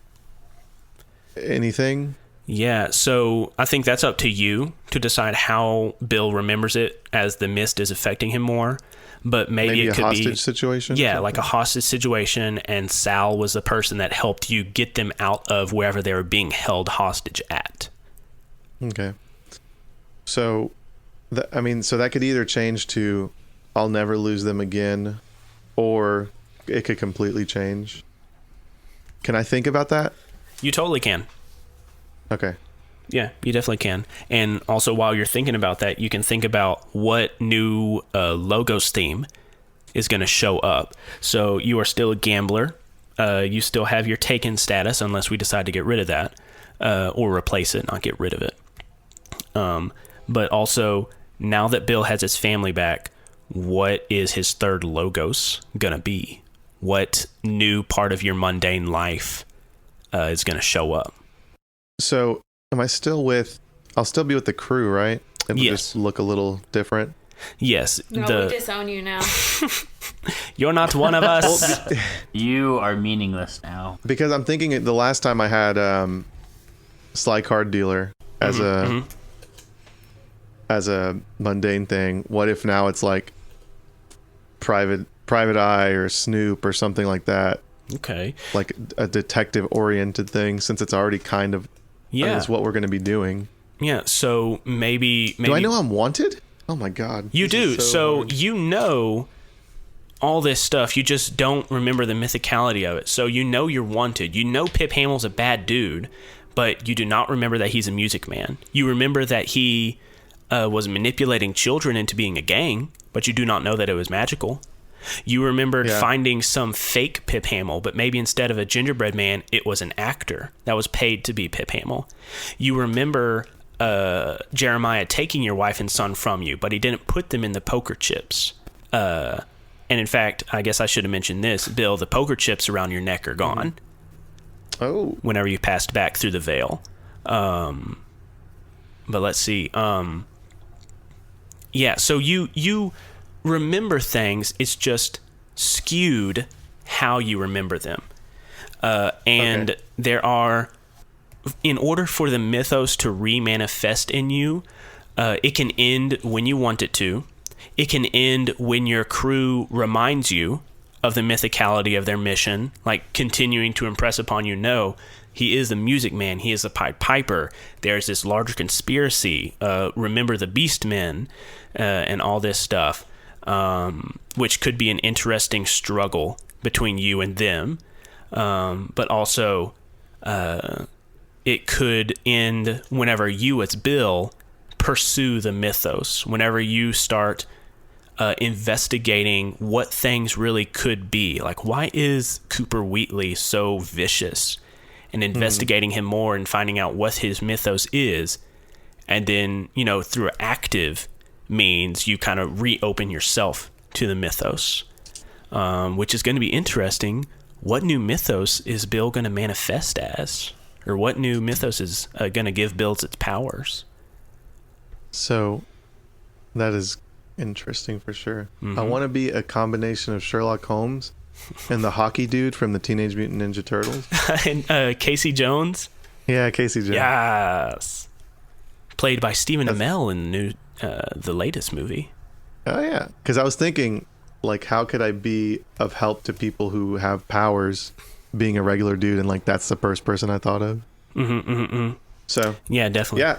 anything? Yeah, so I think that's up to you to decide how Bill remembers it as the mist is affecting him more. But maybe it could be a hostage situation? Yeah, like a hostage situation, and Sal was the person that helped you get them out of wherever they were being held hostage at. Okay. So, so that could either change to I'll never lose them again, or it could completely change. Can I think about that? You totally can. Okay. Yeah, you definitely can. And also, while you're thinking about that, you can think about what new logos theme is going to show up. So you are still a gambler. You still have your Taken status, unless we decide to get rid of that, or replace it, not get rid of it. But also, now that Bill has his family back, what is his third logos going to be? What new part of your mundane life is going to show up? So, am I still I'll still be with the crew, right? It will just look a little different. Yes. No, we disown you now. You're not one of us. You are meaningless now. Because I'm thinking the last time I had Sly Card Dealer as a mundane thing. What if now it's like Private Eye or Snoop or something like that? Okay. Like a detective oriented thing, since it's already kind of it's what we're going to be doing. Yeah, so maybe Do I know I'm wanted? Oh my god. You do. So you know all this stuff, you just don't remember the mythicality of it. So you know you're wanted. You know Pip Hamill's a bad dude, but you do not remember that he's a music man. You remember that he was manipulating children into being a gang, but you do not know that it was magical. You remembered finding some fake Pip Hamill, but maybe instead of a gingerbread man, it was an actor that was paid to be Pip Hamill. You remember Jeremiah taking your wife and son from you, but he didn't put them in the poker chips. And in fact, I guess I should have mentioned this, Bill, the poker chips around your neck are gone. Oh. Whenever you passed back through the veil. But let's see. Yeah, so you remember things, it's just skewed how you remember them. And there are, in order for the mythos to re-manifest in you, it can end when you want it to. It can end when your crew reminds you of the mythicality of their mission, like continuing to impress upon you, no, he is the music man, he is the Pied Piper, there's this larger conspiracy, remember the Beast Men, and all this stuff. Which could be an interesting struggle between you and them. But also, it could end whenever you, as Bill, pursue the mythos. Whenever you start investigating what things really could be. Like, why is Cooper Wheatley so vicious? And investigating him more and finding out what his mythos is. And then, through active means, you kind of reopen yourself to the mythos, which is going to be interesting. What new mythos is Bill going to manifest as? Or what new mythos is going to give Bill its powers? So, that is interesting for sure. I want to be a combination of Sherlock Holmes and the hockey dude from the Teenage Mutant Ninja Turtles. And Casey Jones? Yeah, Casey Jones. Yes. Played by Stephen Amell in the latest movie. Oh, yeah. Because I was thinking, like, how could I be of help to people who have powers being a regular dude? And, like, that's the first person I thought of. So, yeah, definitely. Yeah,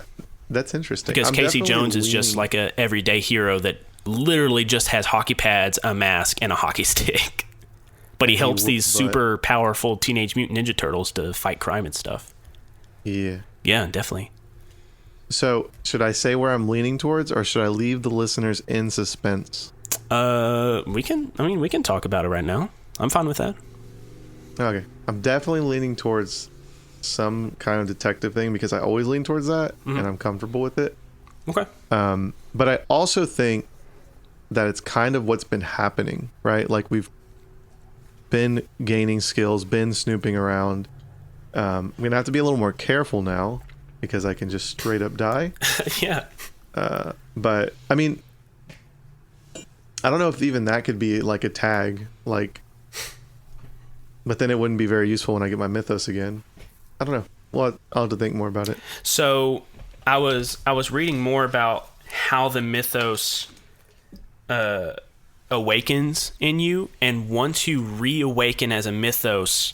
that's interesting. Because Casey Jones is just like a everyday hero that literally just has hockey pads, a mask, and a hockey stick. But he helps these super powerful Teenage Mutant Ninja Turtles to fight crime and stuff. Yeah. Yeah, definitely. So, should I say where I'm leaning towards, or should I leave the listeners in suspense? We can talk about it right now. I'm fine with that. Okay. I'm definitely leaning towards some kind of detective thing because I always lean towards that and I'm comfortable with it. Okay. But I also think that it's kind of what's been happening, right? Like, we've been gaining skills, been snooping around. I'm going to have to be a little more careful now because I can just straight up die. Yeah. But, I mean, I don't know if even that could be like a tag, like, but then it wouldn't be very useful when I get my mythos again. I don't know. Well, I'll have to think more about it. So I was reading more about how the mythos awakens in you, and once you reawaken as a mythos,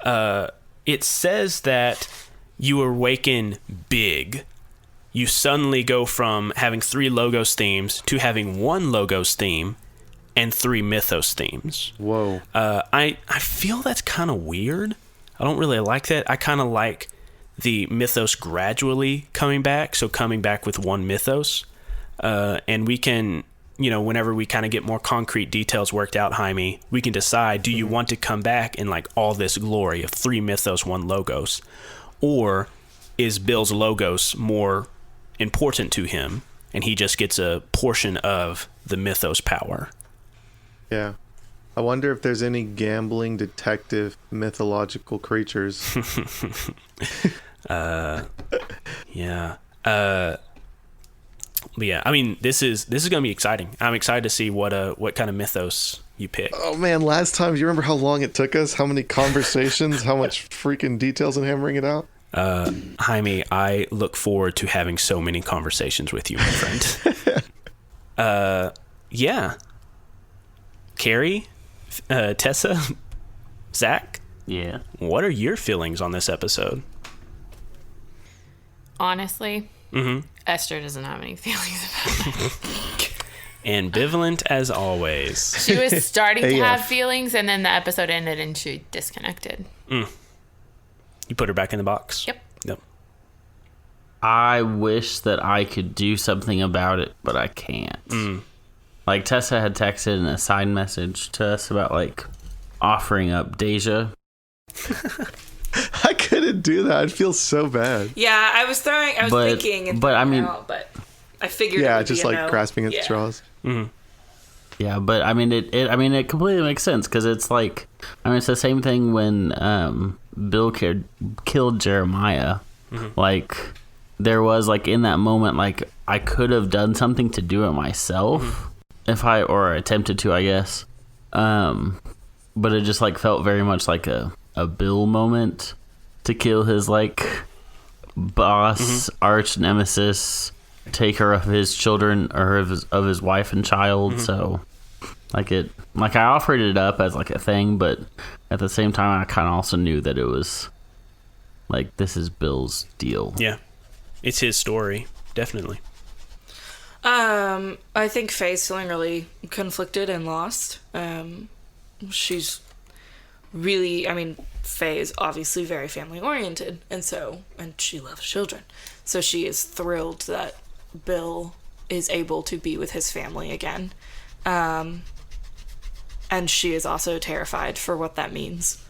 it says that you awaken big. You suddenly go from having 3 Logos themes to having 1 Logos theme and 3 mythos themes. Whoa. I feel that's kind of weird. I don't really like that. I kind of like the mythos gradually coming back, so coming back with 1 mythos. And we can, whenever we kind of get more concrete details worked out, Jaime, we can decide, do you want to come back in like all this glory of 3 mythos, 1 Logos? Or is Bill's Logos more important to him and he just gets a portion of the mythos power? Yeah. I wonder if there's any gambling detective mythological creatures. Yeah. But yeah, I mean, this is gonna be exciting. I'm excited to see what kind of mythos you pick. Oh man, last time, you remember how long it took us? How many conversations? How much freaking details and hammering it out? Jaime, I look forward to having so many conversations with you, my friend. Yeah. Carrie, Tessa, Zach. Yeah. What are your feelings on this episode? Honestly, Esther doesn't have any feelings about it. Ambivalent as always. She was starting to have feelings, and then the episode ended and she disconnected. You put her back in the box? Yep. I wish that I could do something about it, but I can't. Like, Tessa had texted a side message to us about, like, offering up Deja. I couldn't do that. I'd feel so bad. Yeah, I was thinking, and but I mean, but I figured, yeah, it would just be a like no. grasping at straws. Yeah, but I mean, it completely makes sense because it's like, I mean, it's the same thing when Bill killed Jeremiah. Like, there was, like, in that moment, like, I could have done something to do it myself or attempted to, I guess. But it just, like, felt very much like a Bill moment to kill his, like, boss, arch nemesis, taker of his children, or of his wife and child. So, I offered it up as, like, a thing, but at the same time, I kind of also knew that it was, like, this is Bill's deal. Yeah. It's his story. Definitely. I think Faye's feeling really conflicted and lost. She's really, Faye is obviously very family oriented, and she loves children. So she is thrilled that Bill is able to be with his family again. And she is also terrified for what that means.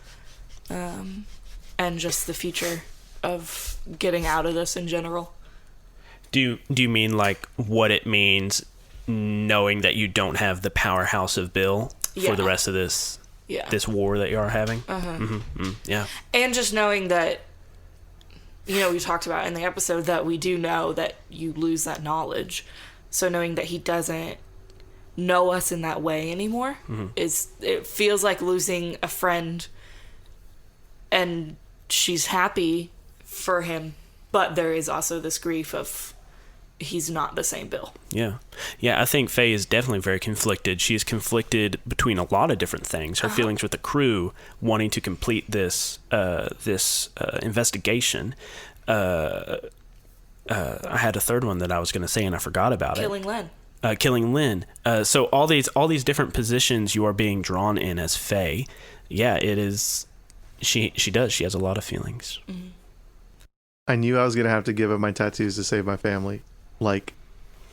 And just the future of getting out of this in general. Do you mean like what it means knowing that you don't have the powerhouse of Bill for the rest of this war that you are having? Yeah. And just knowing that, we talked about in the episode that we do know that you lose that knowledge. So knowing that he doesn't know us in that way anymore it feels like losing a friend, and she's happy for him, but there is also this grief of he's not the same Bill. Yeah, I think Faye is definitely very conflicted. She is conflicted between a lot of different things. Her feelings with the crew, wanting to complete this investigation. I had a third one that I was going to say and I forgot about Killing Len. Killing Lynn. So all these different positions you are being drawn in as Faye. Yeah, it is. She does. She has a lot of feelings. Mm-hmm. I knew I was going to have to give up my tattoos to save my family. Like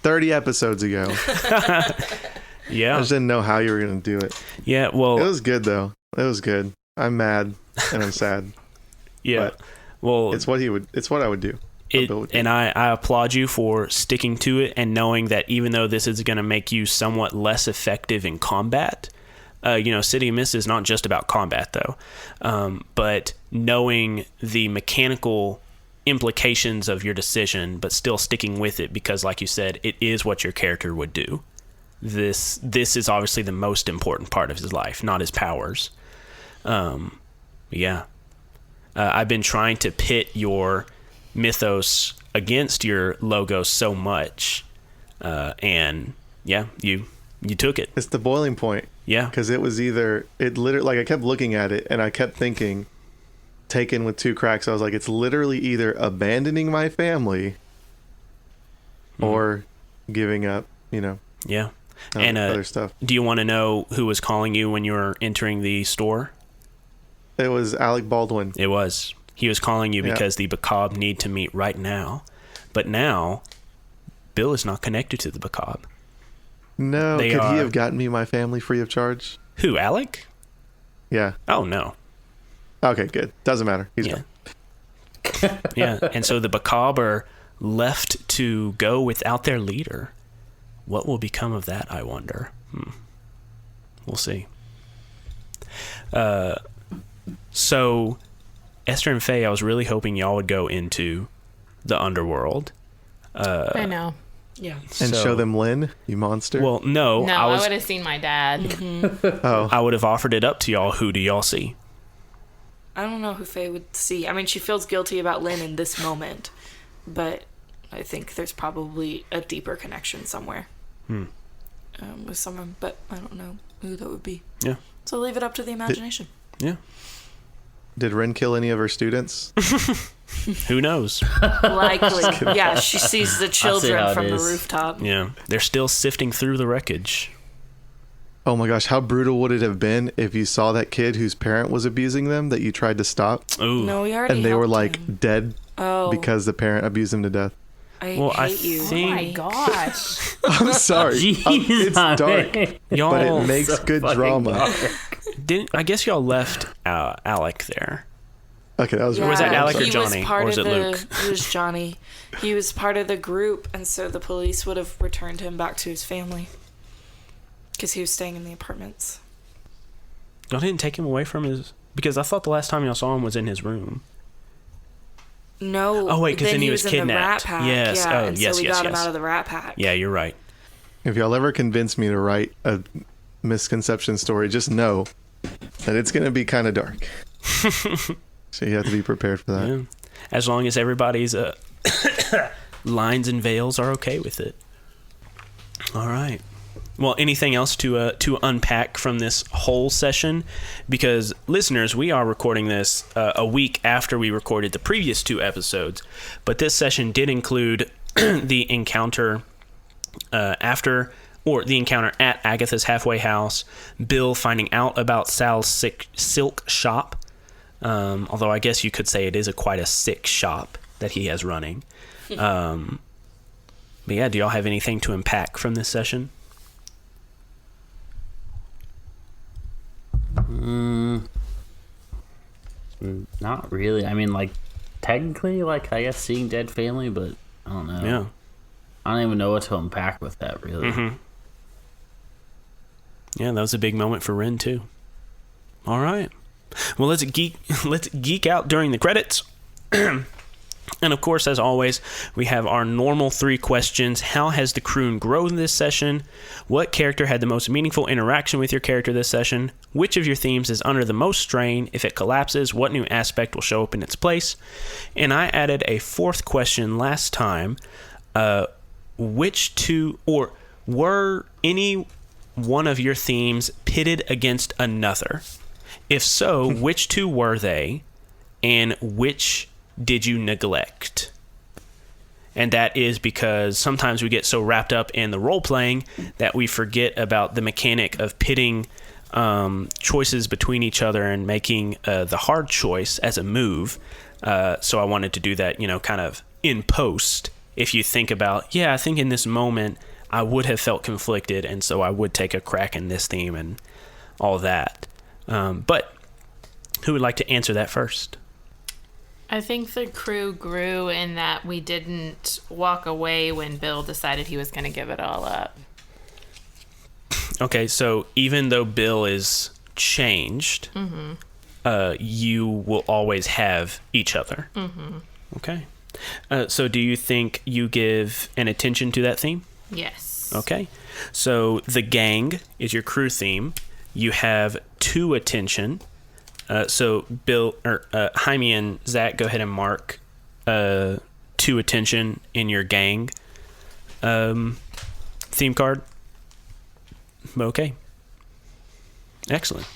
30 episodes ago. Yeah. I just didn't know how you were going to do it. Yeah, well... It was good, though. It was good. I'm mad and I'm sad. Yeah. But well... It's what I would do. And I applaud you for sticking to it and knowing that even though this is going to make you somewhat less effective in combat... City of Mist is not just about combat, though. But knowing the mechanical implications of your decision, but still sticking with it because, like you said, it is what your character would do. This is obviously the most important part of his life, not his powers. I've been trying to pit your mythos against your logos so much, and you took it. It's the boiling point. Yeah, because it literally, like, I kept looking at it and I kept thinking, taken with two cracks. I was like, it's literally either abandoning my family or giving up, Yeah. And other stuff. Do you want to know who was calling you when you were entering the store? It was Alec Baldwin. It was. He was calling you because the Bacab need to meet right now. But now, Bill is not connected to the Bacab. No, could he have gotten me my family free of charge? Who, Alec? Yeah. Oh, no. Okay, good. Doesn't matter. He's gone. Yeah, and so the Bacab are left to go without their leader. What will become of that, I wonder? We'll see. So, Esther and Faye, I was really hoping y'all would go into the underworld. I know. Yeah. And show them Lynn, you monster. Well, no. I would have seen my dad. Oh. I would have offered it up to y'all. Who do y'all see? I don't know who Faye would see. I mean, she feels guilty about Lynn in this moment, but I think there's probably a deeper connection somewhere with someone, but I don't know who that would be. Yeah. So leave it up to the imagination. Yeah. Did Ren kill any of her students? Who knows? Likely. Yeah, she sees the children from the is. rooftop. Yeah. They're still sifting through the wreckage. Oh my gosh, how brutal would it have been if you saw that kid whose parent was abusing them that you tried to stop? Ooh. No, we already And they were helped like him. dead Oh, because the parent abused them to death. I I hate you. Oh think my gosh. I'm sorry. It's dark, y'all but it makes so good fucking drama. dark. didn't. I guess y'all left Alec there. Okay, that was Or was that Yeah, Alec or he Johnny? was part Or was of it the, Luke? It was Johnny. He was part of the group, and so the police would have returned him back to his family because he was staying in the apartments. Y'all didn't take him away from his... Because I thought the last time y'all saw him was in his room. No. Oh, wait, 'cause then he was in the Rat kidnapped. Pack. Yes, Yeah, oh, and yes, so we yes, got him yes. out of the Rat Pack. Yeah, you're right. If y'all ever convince me to write a misconception story, just know that it's going to be kind of dark. So you have to be prepared for that. Yeah. As long as everybody's lines and veils are okay with it. All right. Well, anything else to unpack from this whole session? Because, listeners, we are recording this a week after we recorded the previous 2 episodes. But this session did include the encounter the encounter at Agatha's halfway house, Bill finding out about Sal's silk shop. Although I guess you could say it is quite a sick shop that he has running. But yeah, do y'all have anything to unpack from this session? Not really. I mean, like, technically, like, I guess seeing dead family, but I don't know. Yeah. I don't even know what to unpack with that, really. Yeah, that was a big moment for Ren too. All right. Well, let's geek out during the credits. And of course, as always, we have our normal 3 questions. How has the crew grown this session? What character had the most meaningful interaction with your character this session? Which of your themes is under the most strain? If it collapses, what new aspect will show up in its place? And I added a 4th question last time. Which two, or were any one of your themes pitted against another? If so, which 2 were they? And which did you neglect? And that is because sometimes we get so wrapped up in the role playing that we forget about the mechanic of pitting choices between each other and making the hard choice as a move. So I wanted to do that, kind of in post. If you think about, I think in this moment I would have felt conflicted, and so I would take a crack in this theme and all that. But who would like to answer that first? I think the crew grew in that we didn't walk away when Bill decided he was going to give it all up. Okay, so even though Bill is changed, you will always have each other. Okay. So do you think you give an attention to that theme? Yes. Okay. So the gang is your crew theme. You have 2 attention. So Bill or Jaime and Zach, go ahead and mark 2 attention in your gang theme card. Okay. Excellent.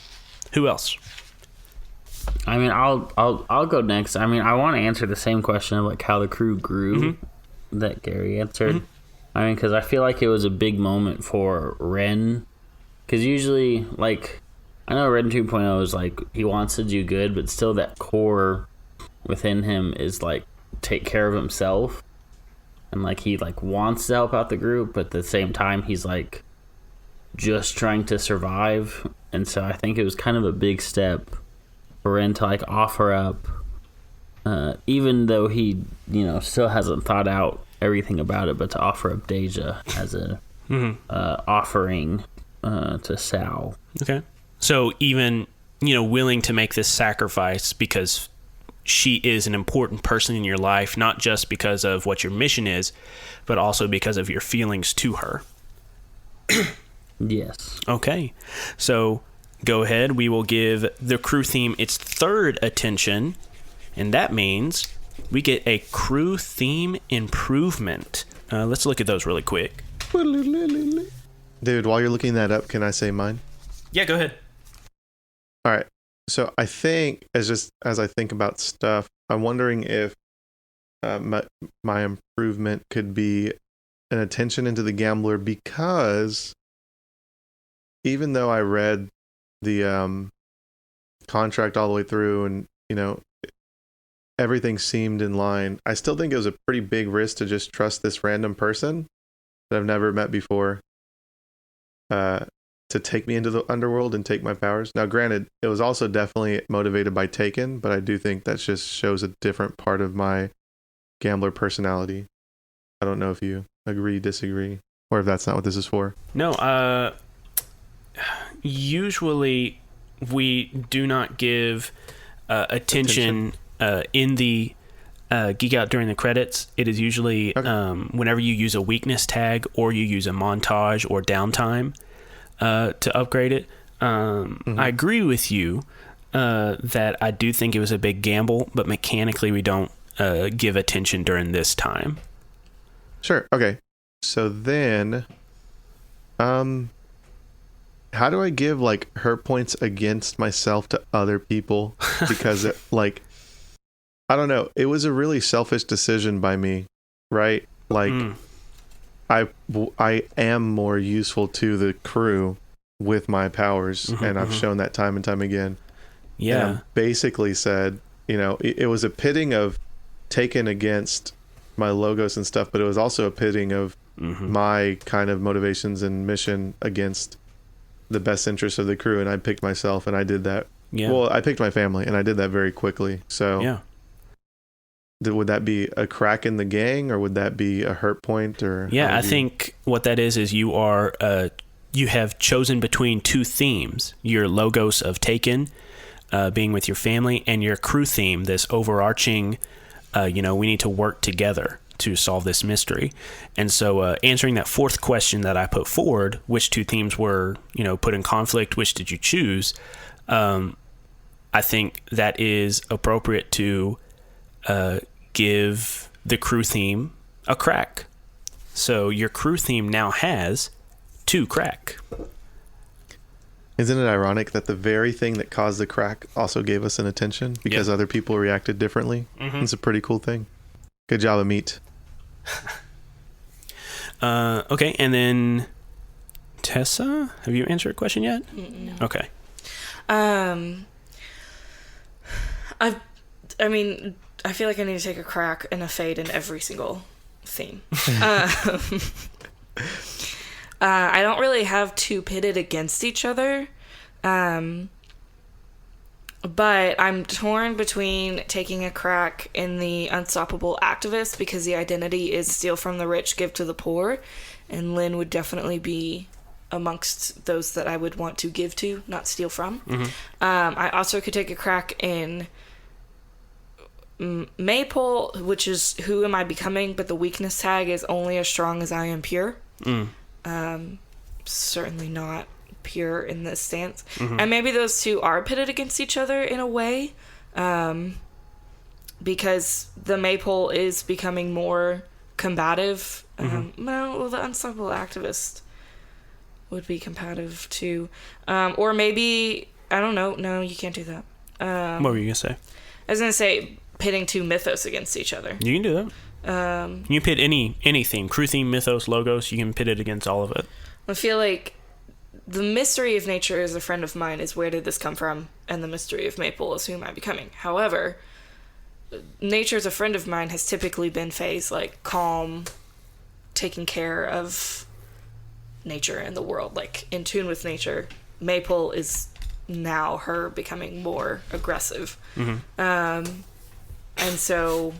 Who else? I mean, I'll go next. I mean, I want to answer the same question of like how the crew grew that Gary answered. I mean, because I feel like it was a big moment for Ren. Because usually, like, I know Ren 2.0 is like, he wants to do good, but still that core within him is like, take care of himself. And like, he like wants to help out the group, but at the same time, he's like, just trying to survive. And so I think it was kind of a big step for Ren to like offer up, even though he, still hasn't thought out everything about it, but to offer up Deja as a offering to Sal. Okay. So even, willing to make this sacrifice because she is an important person in your life, not just because of what your mission is, but also because of your feelings to her. Yes. Okay. So go ahead. We will give the crew theme its 3rd attention, and that means we get a crew theme improvement. Let's look at those really quick. Dude, while you're looking that up, can I say mine? Yeah, go ahead. All right. So I think as I think about stuff, I'm wondering if my improvement could be an attention into the gambler, because even though I read the contract all the way through and everything seemed in line, I still think it was a pretty big risk to just trust this random person that I've never met before to take me into the underworld and take my powers. Now granted, it was also definitely motivated by Taken, but I do think that just shows a different part of my gambler personality. I don't know if you agree, disagree, or if that's not what this is for. No, usually we do not give attention in the geek out during the credits. It is usually whenever you use a weakness tag or you use a montage or downtime to upgrade it. I agree with you that I do think it was a big gamble, but mechanically we don't give attention during this time. Sure. Okay. So then, how do I give like her points against myself to other people? Because I don't know. It was a really selfish decision by me, right? Like, I am more useful to the crew with my powers, and I've shown that time and time again. Yeah. And I basically said, it was a pitting of Taken against my logos and stuff, but it was also a pitting of my kind of motivations and mission against the best interest of the crew, and I picked myself, and I did that Yeah. Well, I picked my family, and I did that very quickly. So Yeah. would that be a crack in the gang, or would that be a hurt point? Or Yeah, I think what that is you are you have chosen between two themes: your logos of Taken, being with your family, and your crew theme, this overarching, we need to work together to solve this mystery. And so, answering that fourth question that I put forward, which two themes were put in conflict, which did you choose? I think that is appropriate to give the crew theme a crack. So your crew theme now has 2 crack. Isn't it ironic that the very thing that caused the crack also gave us an attention because other people reacted differently? Mm-hmm. It's a pretty cool thing. Good job, Amit. Okay, and then Tessa, have you answered a question yet? No. Okay. I feel like I need to take a crack and a fade in every single theme. I don't really have 2 pitted against each other. But I'm torn between taking a crack in the unstoppable activist because the identity is steal from the rich, give to the poor. And Lynn would definitely be amongst those that I would want to give to, not steal from. Mm-hmm. I also could take a crack in Maypole, which is who am I becoming, but the weakness tag is only as strong as I am pure. Certainly not pure in this stance. And maybe those 2 are pitted against each other in a way, because the Maypole is becoming more combative. Well, the unstoppable activist would be combative too. Or maybe, I don't know. No, you can't do that. What were you going to say? I was going to say pitting 2 mythos against each other. You can do that. You can pit any theme. Crew theme, mythos, logos. You can pit it against all of it. I feel like the mystery of nature is a friend of mine is where did this come from, and the mystery of Maple is who am I becoming. However, nature as a friend of mine has typically been phase like calm, taking care of nature and the world, like in tune with nature. Maple is now her becoming more aggressive. And so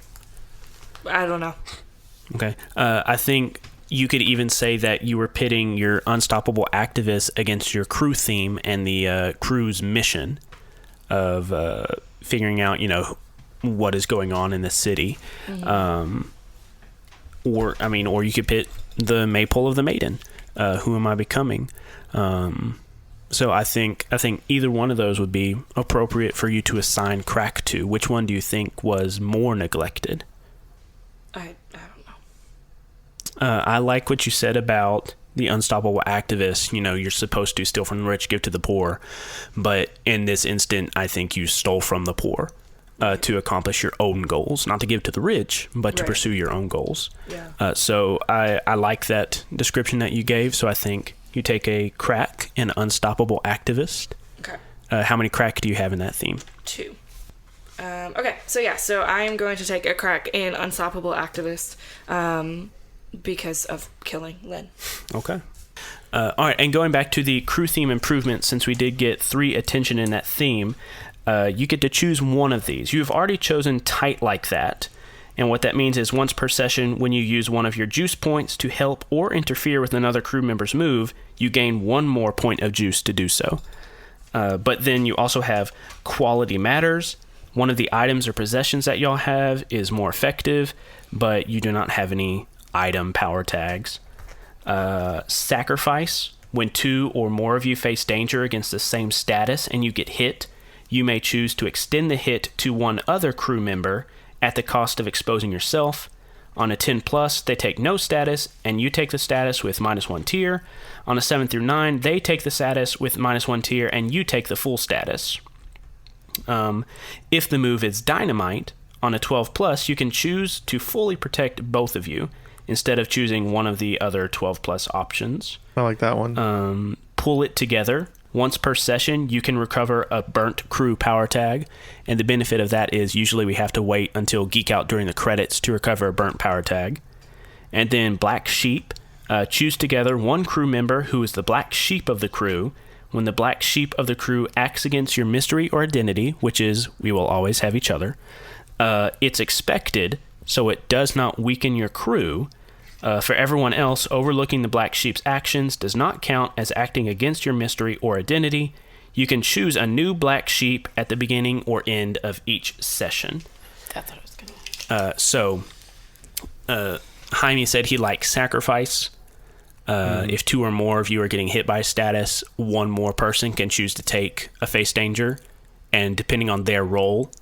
I don't know. Okay. I think you could even say that you were pitting your unstoppable activist against your crew theme and the crew's mission of figuring out, what is going on in the city. Or you could pit the Maypole of the Maiden. Who am I becoming? So I think either one of those would be appropriate for you to assign crack to. Which one do you think was more neglected? I don't know. I like what you said about the unstoppable activist. You're supposed to steal from the rich, give to the poor. But in this instant, I think you stole from the poor to accomplish your own goals. Not to give to the rich, but to pursue your own goals. Yeah. So I like that description that you gave. So I think you take a crack in unstoppable activist. Okay. How many crack do you have in that theme? 2. Okay, so I am going to take a crack in unstoppable activist because of killing Lynn. Okay. All right, and going back to the crew theme improvement, since we did get 3 attention in that theme, you get to choose one of these. You've already chosen tight like that. And what that means is once per session, when you use one of your juice points to help or interfere with another crew member's move, you gain 1 more point of juice to do so. But then you also have quality matters. One of the items or possessions that y'all have is more effective, but you do not have any item power tags. Sacrifice. When 2 or more of you face danger against the same status and you get hit, you may choose to extend the hit to one other crew member at the cost of exposing yourself. On a 10 plus, they take no status, and you take the status with -1 tier. On a 7 through 9, they take the status with -1 tier, and you take the full status. If the move is dynamite, on a 12 plus, you can choose to fully protect both of you, instead of choosing one of the other 12 plus options. I like that one. Pull it together. Once per session, you can recover a burnt crew power tag, and the benefit of that is usually we have to wait until Geek Out during the credits to recover a burnt power tag. And then Black Sheep. Choose together one crew member who is the black sheep of the crew. When the black sheep of the crew acts against your mystery or identity, which is we will always have each other, it's expected, so it does not weaken your crew. For everyone else, overlooking the black sheep's actions does not count as acting against your mystery or identity. You can choose a new black sheep at the beginning or end of each session. That's what I was going to Jaime said he likes sacrifice. If 2 or more of you are getting hit by status, 1 more person can choose to take a face danger, and depending on their role,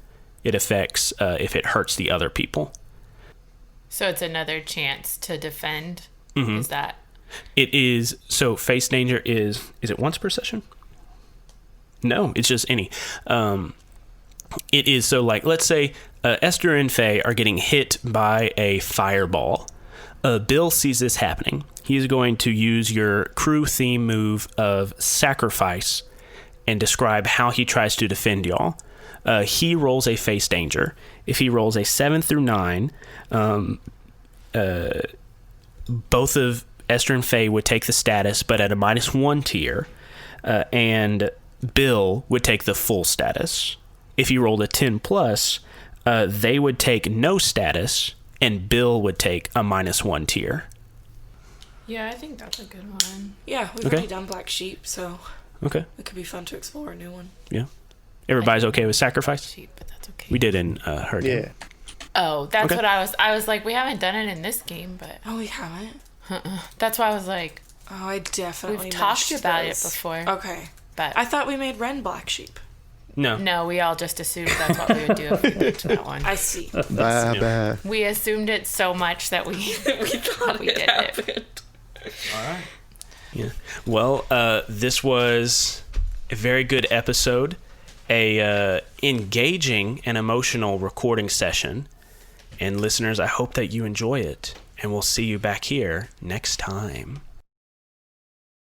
it affects if it hurts the other people. So it's another chance to defend? Is that? It is. So face danger is it once per session? No, it's just any. It is, so like, let's say Esther and Faye are getting hit by a fireball. Bill sees this happening. He's going to use your crew theme move of sacrifice and describe how he tries to defend y'all. He rolls a face danger. If he rolls a 7 through 9, both of Esther and Faye would take the status, but at a -1 tier, and Bill would take the full status. If he rolled a 10 plus, they would take no status, and Bill would take a -1 tier. Yeah, I think that's a good one. Yeah, we've already done Black Sheep, so Okay. it could be fun to explore a new one. Yeah. Everybody's okay with sacrifice? Cheap, but that's okay. We did in her game. Yeah. Oh, that's Okay. what I was like, we haven't done it in this game, but Oh, we haven't? that's why I was like, Oh, I definitely we've talked missed about this. it before. Okay. But I thought we made Ren Black Sheep. No. we all just assumed that's what we would do if we picked that one. I see. Bah. We assumed it so much that we thought we did it. happened. Yeah. Well, this was a very good episode, a engaging and emotional recording session. And listeners, I hope that you enjoy it, and we'll see you back here next time.